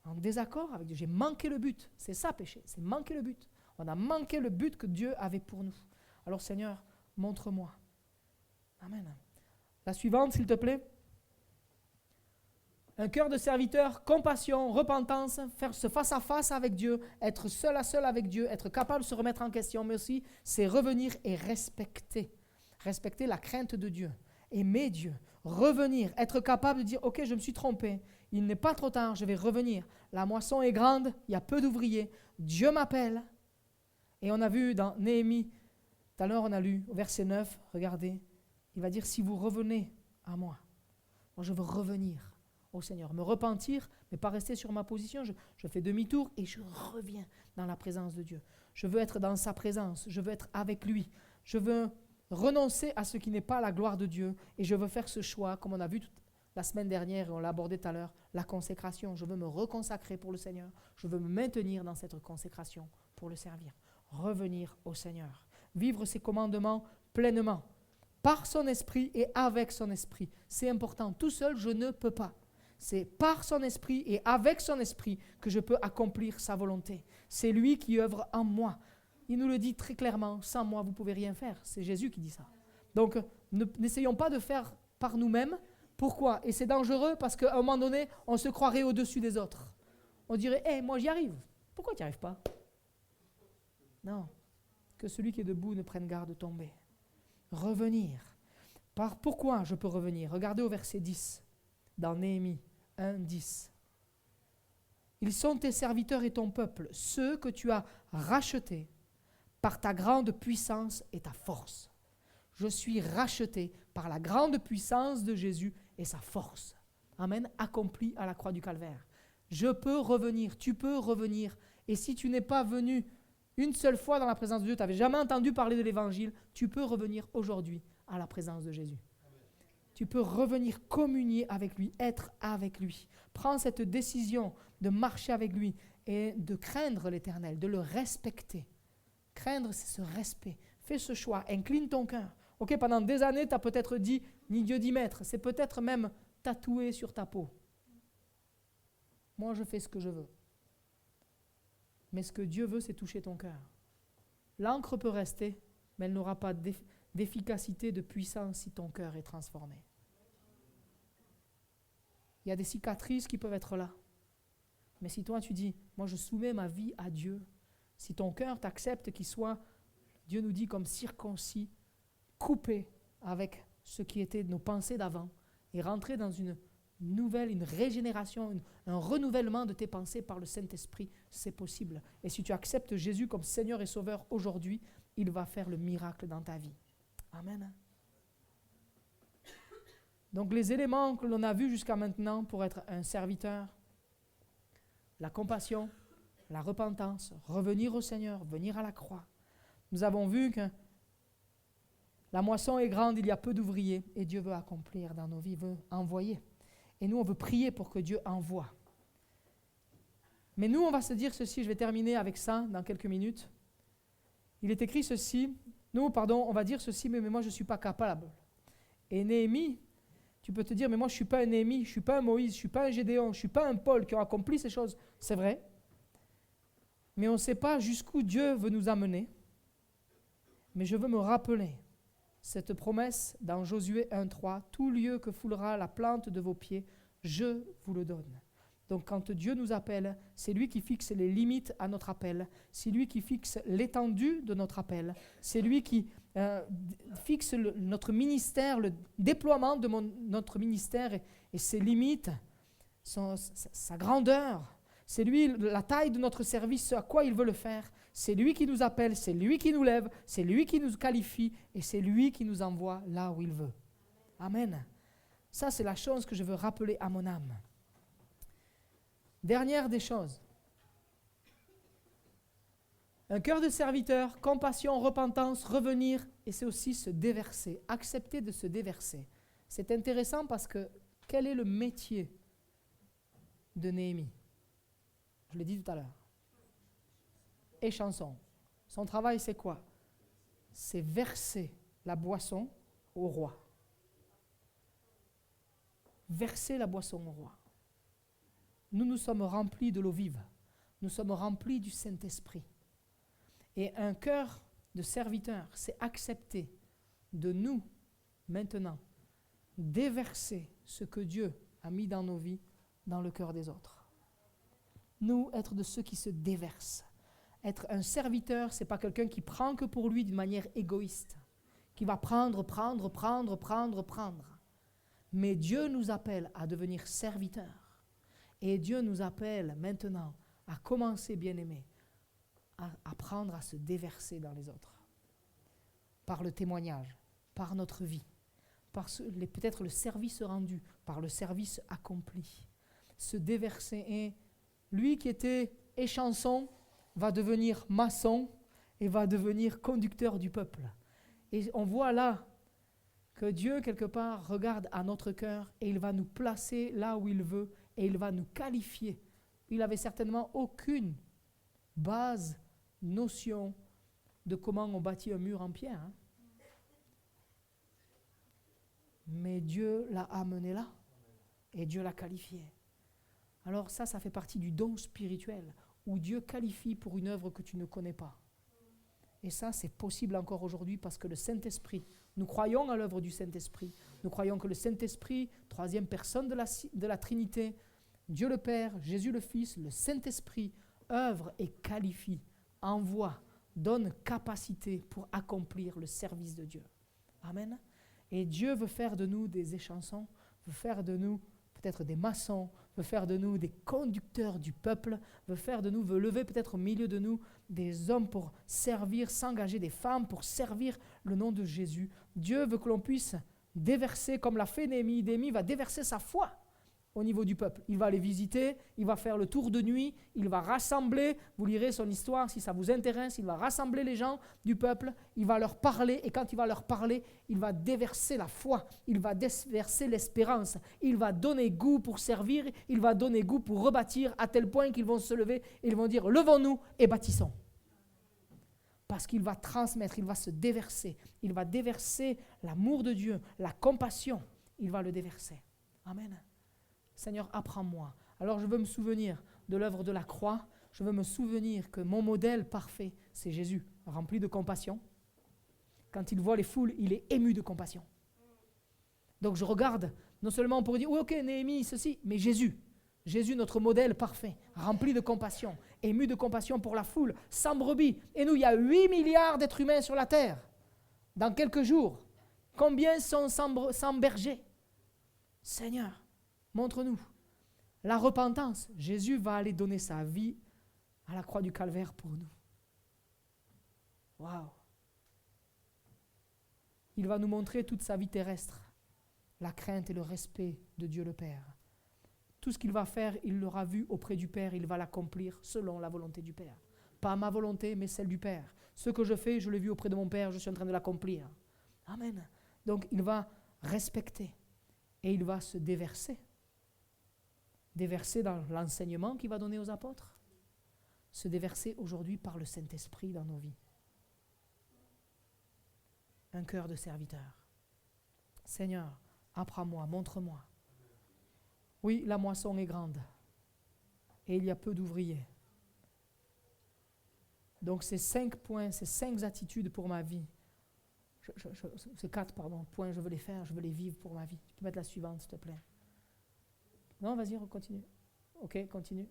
en désaccord avec Dieu. J'ai manqué le but. C'est ça, péché. C'est manquer le but. On a manqué le but que Dieu avait pour nous. Alors Seigneur, montre-moi. Amen. La suivante, s'il te plaît. Un cœur de serviteur, compassion, repentance, faire ce face-à-face avec Dieu, être seul à seul avec Dieu, être capable de se remettre en question, mais aussi, c'est revenir et respecter. Respecter la crainte de Dieu, aimer Dieu, revenir, être capable de dire « Ok, je me suis trompé, il n'est pas trop tard, je vais revenir. La moisson est grande, il y a peu d'ouvriers, Dieu m'appelle. » Et on a vu dans Néhémie, tout à l'heure on a lu au verset 9, regardez, il va dire « Si vous revenez à moi, moi je veux revenir au Seigneur, me repentir, mais pas rester sur ma position, je fais demi-tour et je reviens dans la présence de Dieu. Je veux être dans sa présence, je veux être avec lui, je veux renoncer à ce qui n'est pas la gloire de Dieu et je veux faire ce choix, comme on a vu la semaine dernière et on l'a abordé tout à l'heure, la consécration. Je veux me reconsacrer pour le Seigneur, je veux me maintenir dans cette consécration pour le servir. revenir au Seigneur, vivre ses commandements pleinement, par son esprit et avec son esprit. C'est important. Tout seul, je ne peux pas. C'est par son esprit et avec son esprit que je peux accomplir sa volonté. C'est lui qui œuvre en moi. Il nous le dit très clairement, sans moi, vous ne pouvez rien faire. C'est Jésus qui dit ça. Donc, n'essayons pas de faire par nous-mêmes. Pourquoi? Et c'est dangereux parce qu'à un moment donné, on se croirait au-dessus des autres. On dirait, hey, moi j'y arrive. Pourquoi tu n'y arrives pas? Non. Que celui qui est debout ne prenne garde de tomber. Revenir. Pourquoi je peux revenir? Regardez au verset 10, dans Néhémie 1, 10. Ils sont tes serviteurs et ton peuple, ceux que tu as rachetés par ta grande puissance et ta force. Je suis racheté par la grande puissance de Jésus et sa force. Amen, accompli à la croix du Calvaire. Je peux revenir, tu peux revenir. Et si tu n'es pas venu une seule fois dans la présence de Dieu, tu n'avais jamais entendu parler de l'Évangile, tu peux revenir aujourd'hui à la présence de Jésus. Tu peux revenir communier avec lui, être avec lui. Prends cette décision de marcher avec lui et de craindre l'Éternel, de le respecter. Craindre, c'est ce respect. Fais ce choix, incline ton cœur. Ok, pendant des années, tu as peut-être dit ni Dieu ni maître. C'est peut-être même tatoué sur ta peau. Moi, je fais ce que je veux. Mais ce que Dieu veut, c'est toucher ton cœur. L'encre peut rester, mais elle n'aura pas d'efficacité, de puissance si ton cœur est transformé. Il y a des cicatrices qui peuvent être là. Mais si toi, tu dis, moi, je soumets ma vie à Dieu, si ton cœur t'accepte qu'il soit, Dieu nous dit, comme circoncis, coupé avec ce qui était nos pensées d'avant et rentrer dans une nouvelle, une régénération, un renouvellement de tes pensées par le Saint-Esprit, c'est possible. Et si tu acceptes Jésus comme Seigneur et Sauveur aujourd'hui, il va faire le miracle dans ta vie. Amen. Donc les éléments que l'on a vus jusqu'à maintenant pour être un serviteur, la compassion, la repentance, revenir au Seigneur, venir à la croix. Nous avons vu que la moisson est grande, il y a peu d'ouvriers et Dieu veut accomplir dans nos vies, veut envoyer. Et nous, on veut prier pour que Dieu envoie. Mais nous, on va se dire ceci, je vais terminer avec ça dans quelques minutes. Il est écrit ceci, on va dire ceci, mais moi, je ne suis pas capable. Et Néhémie, tu peux te dire, mais moi, je ne suis pas un Néhémie, je ne suis pas un Moïse, je ne suis pas un Gédéon, je ne suis pas un Paul qui ont accompli ces choses. C'est vrai. Mais on ne sait pas jusqu'où Dieu veut nous amener. Mais je veux me rappeler cette promesse dans Josué 1,3, « Tout lieu que foulera la plante de vos pieds, je vous le donne. » Donc quand Dieu nous appelle, c'est lui qui fixe les limites à notre appel, c'est lui qui fixe l'étendue de notre appel, c'est lui qui fixe notre ministère, le déploiement de notre ministère et ses limites, sa grandeur. C'est lui, la taille de notre service, ce à quoi il veut le faire. C'est lui qui nous appelle, c'est lui qui nous lève, c'est lui qui nous qualifie et c'est lui qui nous envoie là où il veut. Amen. Ça, c'est la chose que je veux rappeler à mon âme. Dernière des choses. Un cœur de serviteur, compassion, repentance, revenir, et c'est aussi se déverser, accepter de se déverser. C'est intéressant parce que quel est le métier de Néhémie? Je l'ai dit tout à l'heure. Échanson. Son travail, c'est quoi? C'est verser la boisson au roi. Verser la boisson au roi. Nous sommes remplis de l'eau vive. Nous sommes remplis du Saint-Esprit. Et un cœur de serviteur, c'est accepter de nous, maintenant, déverser ce que Dieu a mis dans nos vies, dans le cœur des autres. Nous, être de ceux qui se déversent. Être un serviteur, ce n'est pas quelqu'un qui prend que pour lui d'une manière égoïste, qui va prendre. Mais Dieu nous appelle à devenir serviteurs. Et Dieu nous appelle maintenant à commencer, bien-aimés, à apprendre à se déverser dans les autres. Par le témoignage, par notre vie, par peut-être le service rendu, par le service accompli. Se déverser. Et lui qui était échanson va devenir maçon et va devenir conducteur du peuple. Et on voit là que Dieu, quelque part, regarde à notre cœur et il va nous placer là où il veut et il va nous qualifier. Il n'avait certainement aucune base, notion de comment on bâtit un mur en pierre. Hein. Mais Dieu l'a amené là. Et Dieu l'a qualifié. Alors ça fait partie du don spirituel, où Dieu qualifie pour une œuvre que tu ne connais pas. Et ça, c'est possible encore aujourd'hui parce que le Saint-Esprit, nous croyons à l'œuvre du Saint-Esprit. Nous croyons que le Saint-Esprit, troisième personne de la Trinité, Dieu le Père, Jésus le Fils, le Saint-Esprit, œuvre et qualifie, envoie, donne capacité pour accomplir le service de Dieu. Amen. Et Dieu veut faire de nous des échansons, veut faire de nous peut-être des maçons, veut faire de nous des conducteurs du peuple, veut lever peut-être au milieu de nous des hommes pour servir, s'engager, des femmes pour servir le nom de Jésus. Dieu veut que l'on puisse déverser, comme l'a fait Néhémie. Néhémie va déverser sa foi au niveau du peuple. Il va aller visiter, il va faire le tour de nuit, il va rassembler, vous lirez son histoire si ça vous intéresse, il va rassembler les gens du peuple, il va leur parler, et quand il va leur parler, il va déverser la foi, il va déverser l'espérance, il va donner goût pour servir, il va donner goût pour rebâtir, à tel point qu'ils vont se lever et ils vont dire « Levons-nous et bâtissons ». Parce qu'il va transmettre, il va se déverser, il va déverser l'amour de Dieu, la compassion, il va le déverser. Amen. Seigneur, apprends-moi. Alors je veux me souvenir de l'œuvre de la croix. Je veux me souvenir que mon modèle parfait, c'est Jésus, rempli de compassion. Quand il voit les foules, il est ému de compassion. Donc je regarde, non seulement pour dire, oui, ok, Néhémie, ceci, mais Jésus. Jésus, notre modèle parfait, rempli de compassion, ému de compassion pour la foule, sans brebis. Et nous, il y a 8 milliards d'êtres humains sur la terre. Dans quelques jours, combien sont sans berger? Seigneur, montre-nous la repentance. Jésus va aller donner sa vie à la croix du calvaire pour nous. Waouh! Il va nous montrer toute sa vie terrestre, la crainte et le respect de Dieu le Père. Tout ce qu'il va faire, il l'aura vu auprès du Père, il va l'accomplir selon la volonté du Père. Pas ma volonté, mais celle du Père. Ce que je fais, je l'ai vu auprès de mon Père, je suis en train de l'accomplir. Amen. Donc il va respecter et il va se déverser. Déverser dans l'enseignement qu'il va donner aux apôtres, se déverser aujourd'hui par le Saint-Esprit dans nos vies. Un cœur de serviteur. Seigneur, apprends-moi, montre-moi. Oui, la moisson est grande et il y a peu d'ouvriers. Donc ces 5 points, ces 5 attitudes pour ma vie, ces 4 points, je veux les faire, je veux les vivre pour ma vie. Tu peux mettre la suivante, s'il te plaît. Non, vas-y, continue. Ok, continue.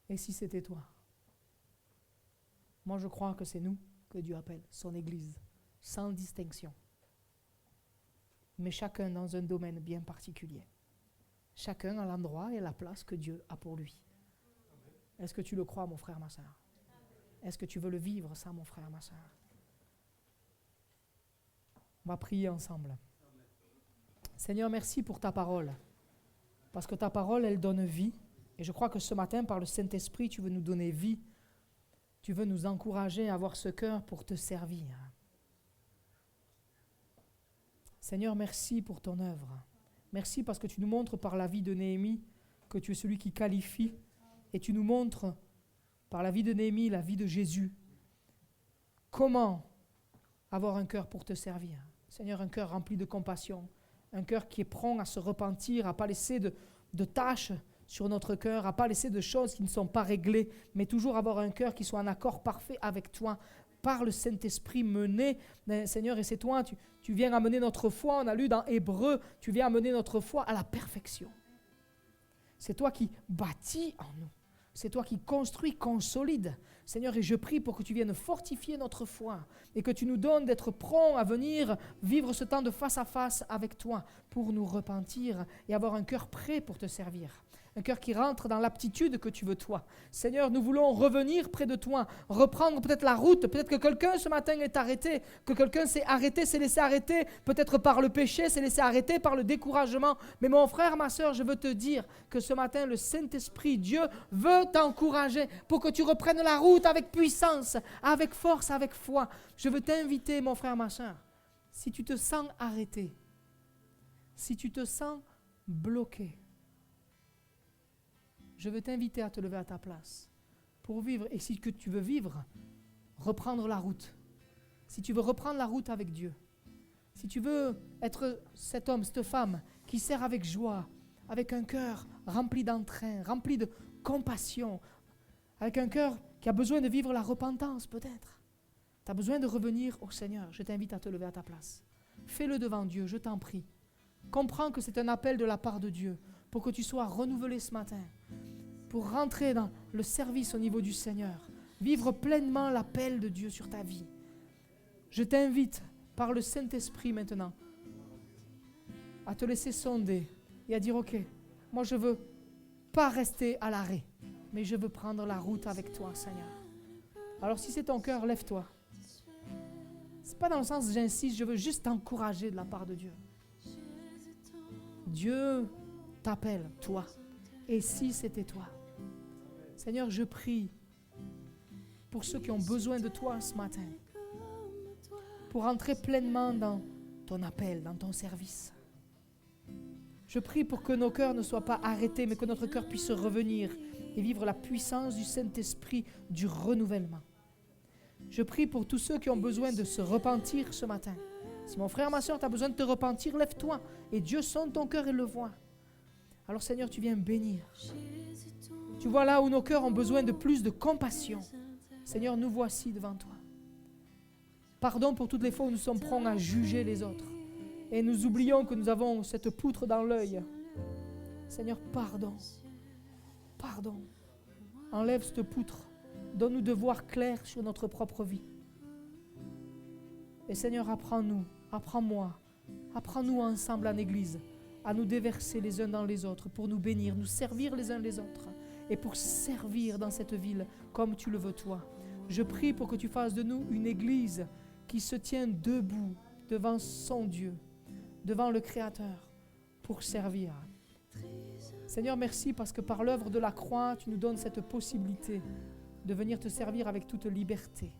Et si c'était toi? Moi, je crois que c'est nous que Dieu appelle, son Église, sans distinction. Mais chacun dans un domaine bien particulier. Chacun à l'endroit et à la place que Dieu a pour lui. Est-ce que tu le crois, mon frère, ma soeur? Est-ce que tu veux le vivre, ça, mon frère, ma soeur? On va prier ensemble. Seigneur, merci pour ta parole. Parce que ta parole, elle donne vie. Et je crois que ce matin, par le Saint-Esprit, tu veux nous donner vie. Tu veux nous encourager à avoir ce cœur pour te servir. Seigneur, merci pour ton œuvre. Merci parce que tu nous montres par la vie de Néhémie que tu es celui qui qualifie. Et tu nous montres par la vie de Néhémie, la vie de Jésus, comment avoir un cœur pour te servir. Seigneur, un cœur rempli de compassion, un cœur qui est prompt à se repentir, à ne pas laisser de tâches sur notre cœur, à ne pas laisser de choses qui ne sont pas réglées, mais toujours avoir un cœur qui soit en accord parfait avec toi, par le Saint-Esprit mené. Seigneur, et c'est toi, tu viens amener notre foi, on a lu dans Hébreux, tu viens amener notre foi à la perfection. C'est toi qui bâtis en nous. C'est toi qui construis, consolide. Seigneur, et je prie pour que tu viennes fortifier notre foi et que tu nous donnes d'être prompts à venir vivre ce temps de face à face avec toi pour nous repentir et avoir un cœur prêt pour te servir. Un cœur qui rentre dans l'aptitude que tu veux toi. Seigneur, nous voulons revenir près de toi, reprendre peut-être la route. Peut-être que quelqu'un ce matin est arrêté, que quelqu'un s'est laissé arrêter, peut-être par le péché, s'est laissé arrêter par le découragement. Mais mon frère, ma soeur, je veux te dire que ce matin, le Saint-Esprit, Dieu, veut t'encourager pour que tu reprennes la route avec puissance, avec force, avec foi. Je veux t'inviter, mon frère, ma soeur, si tu te sens arrêté, si tu te sens bloqué, je veux t'inviter à te lever à ta place pour vivre. Et si que tu veux vivre reprendre la route, si tu veux reprendre la route avec Dieu, si tu veux être cet homme, cette femme qui sert avec joie, avec un cœur rempli d'entrain, rempli de compassion, avec un cœur qui a besoin de vivre la repentance peut-être, tu as besoin de revenir au Seigneur, je t'invite à te lever à ta place. Fais-le devant Dieu, je t'en prie. Comprends que c'est un appel de la part de Dieu pour que tu sois renouvelé ce matin, pour rentrer dans le service au niveau du Seigneur, vivre pleinement l'appel de Dieu sur ta vie. Je t'invite par le Saint-Esprit maintenant à te laisser sonder et à dire ok, moi je ne veux pas rester à l'arrêt, mais je veux prendre la route avec toi, Seigneur. Alors si c'est ton cœur, lève-toi. Ce n'est pas dans le sens j'insiste, je veux juste t'encourager de la part de Dieu. Dieu t'appelle, toi. Et si c'était toi? Seigneur, je prie pour ceux qui ont besoin de toi ce matin, pour entrer pleinement dans ton appel, dans ton service. Je prie pour que nos cœurs ne soient pas arrêtés, mais que notre cœur puisse revenir et vivre la puissance du Saint-Esprit, du renouvellement. Je prie pour tous ceux qui ont besoin de se repentir ce matin. Si mon frère, ma soeur, tu as besoin de te repentir, lève-toi. Et Dieu sonde ton cœur et le voit. Alors Seigneur, tu viens bénir. Tu vois là où nos cœurs ont besoin de plus de compassion. Seigneur, nous voici devant toi. Pardon pour toutes les fois où nous sommes prompts à juger les autres. Et nous oublions que nous avons cette poutre dans l'œil. Seigneur, pardon. Pardon. Enlève cette poutre. Donne-nous de voir clair sur notre propre vie. Et Seigneur, apprends-nous, apprends-moi, apprends-nous ensemble en Église à nous déverser les uns dans les autres pour nous bénir, nous servir les uns les autres et pour servir dans cette ville comme tu le veux toi. Je prie pour que tu fasses de nous une Église qui se tient debout devant son Dieu, devant le Créateur, pour servir. Seigneur, merci parce que par l'œuvre de la croix, tu nous donnes cette possibilité de venir te servir avec toute liberté.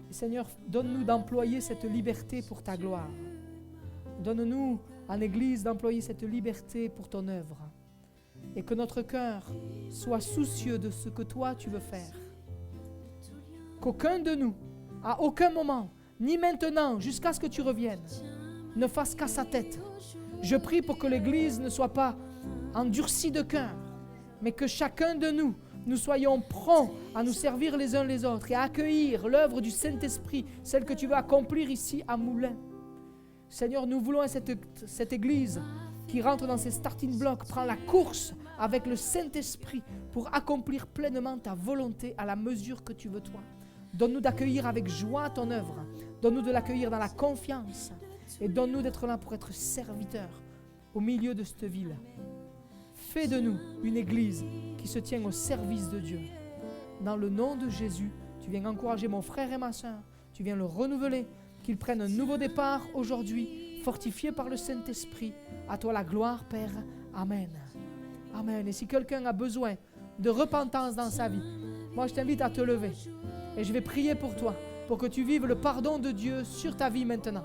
Et Seigneur, donne-nous d'employer cette liberté pour ta gloire. Donne-nous en Église d'employer cette liberté pour ton œuvre. Et que notre cœur soit soucieux de ce que toi tu veux faire. Qu'aucun de nous, à aucun moment, ni maintenant, jusqu'à ce que tu reviennes, ne fasse qu'à sa tête. Je prie pour que l'Église ne soit pas endurcie de cœur, mais que chacun de nous, nous soyons prompts à nous servir les uns les autres et à accueillir l'œuvre du Saint-Esprit, celle que tu veux accomplir ici à Moulins. Seigneur, nous voulons cette Église qui rentre dans ses starting blocks, prend la course avec le Saint-Esprit pour accomplir pleinement ta volonté à la mesure que tu veux toi. Donne-nous d'accueillir avec joie ton œuvre. Donne-nous de l'accueillir dans la confiance. Et donne-nous d'être là pour être serviteurs au milieu de cette ville. Fais de nous une Église qui se tient au service de Dieu. Dans le nom de Jésus, tu viens encourager mon frère et ma soeur. Tu viens le renouveler, qu'il prenne un nouveau départ aujourd'hui, fortifié par le Saint-Esprit. À toi la gloire, Père. Amen. Amen. Et si quelqu'un a besoin de repentance dans sa vie, moi je t'invite à te lever. Et je vais prier pour toi, pour que tu vives le pardon de Dieu sur ta vie maintenant.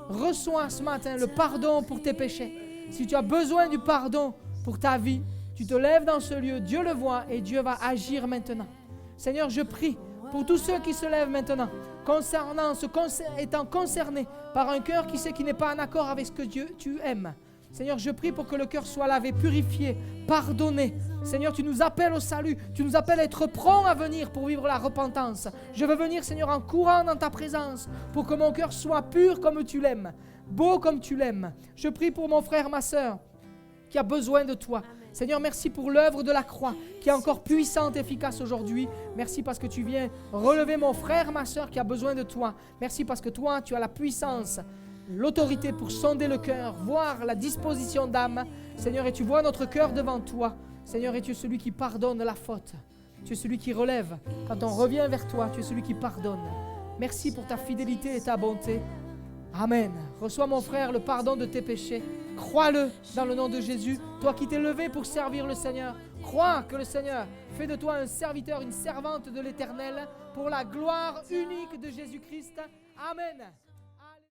Reçois ce matin le pardon pour tes péchés. Si tu as besoin du pardon pour ta vie, tu te lèves dans ce lieu, Dieu le voit et Dieu va agir maintenant. Seigneur, je prie pour tous ceux qui se lèvent maintenant, étant concernés par un cœur qui sait qu'il n'est pas en accord avec ce que Dieu tu aimes. Seigneur, je prie pour que le cœur soit lavé, purifié, pardonné. Seigneur, tu nous appelles au salut, tu nous appelles à être prompts à venir pour vivre la repentance. Je veux venir, Seigneur, en courant dans ta présence pour que mon cœur soit pur comme tu l'aimes, beau comme tu l'aimes. Je prie pour mon frère, ma soeur, qui a besoin de toi. Seigneur, merci pour l'œuvre de la croix qui est encore puissante et efficace aujourd'hui. Merci parce que tu viens relever mon frère, ma soeur qui a besoin de toi. Merci parce que toi, tu as la puissance, l'autorité pour sonder le cœur, voir la disposition d'âme. Seigneur, et tu vois notre cœur devant toi. Seigneur, et tu es celui qui pardonne la faute. Tu es celui qui relève. Quand on revient vers toi, tu es celui qui pardonne. Merci pour ta fidélité et ta bonté. Amen. Reçois, mon frère, le pardon de tes péchés. Crois-le dans le nom de Jésus. Toi qui t'es levé pour servir le Seigneur, crois que le Seigneur fait de toi un serviteur, une servante de l'Éternel pour la gloire unique de Jésus-Christ. Amen.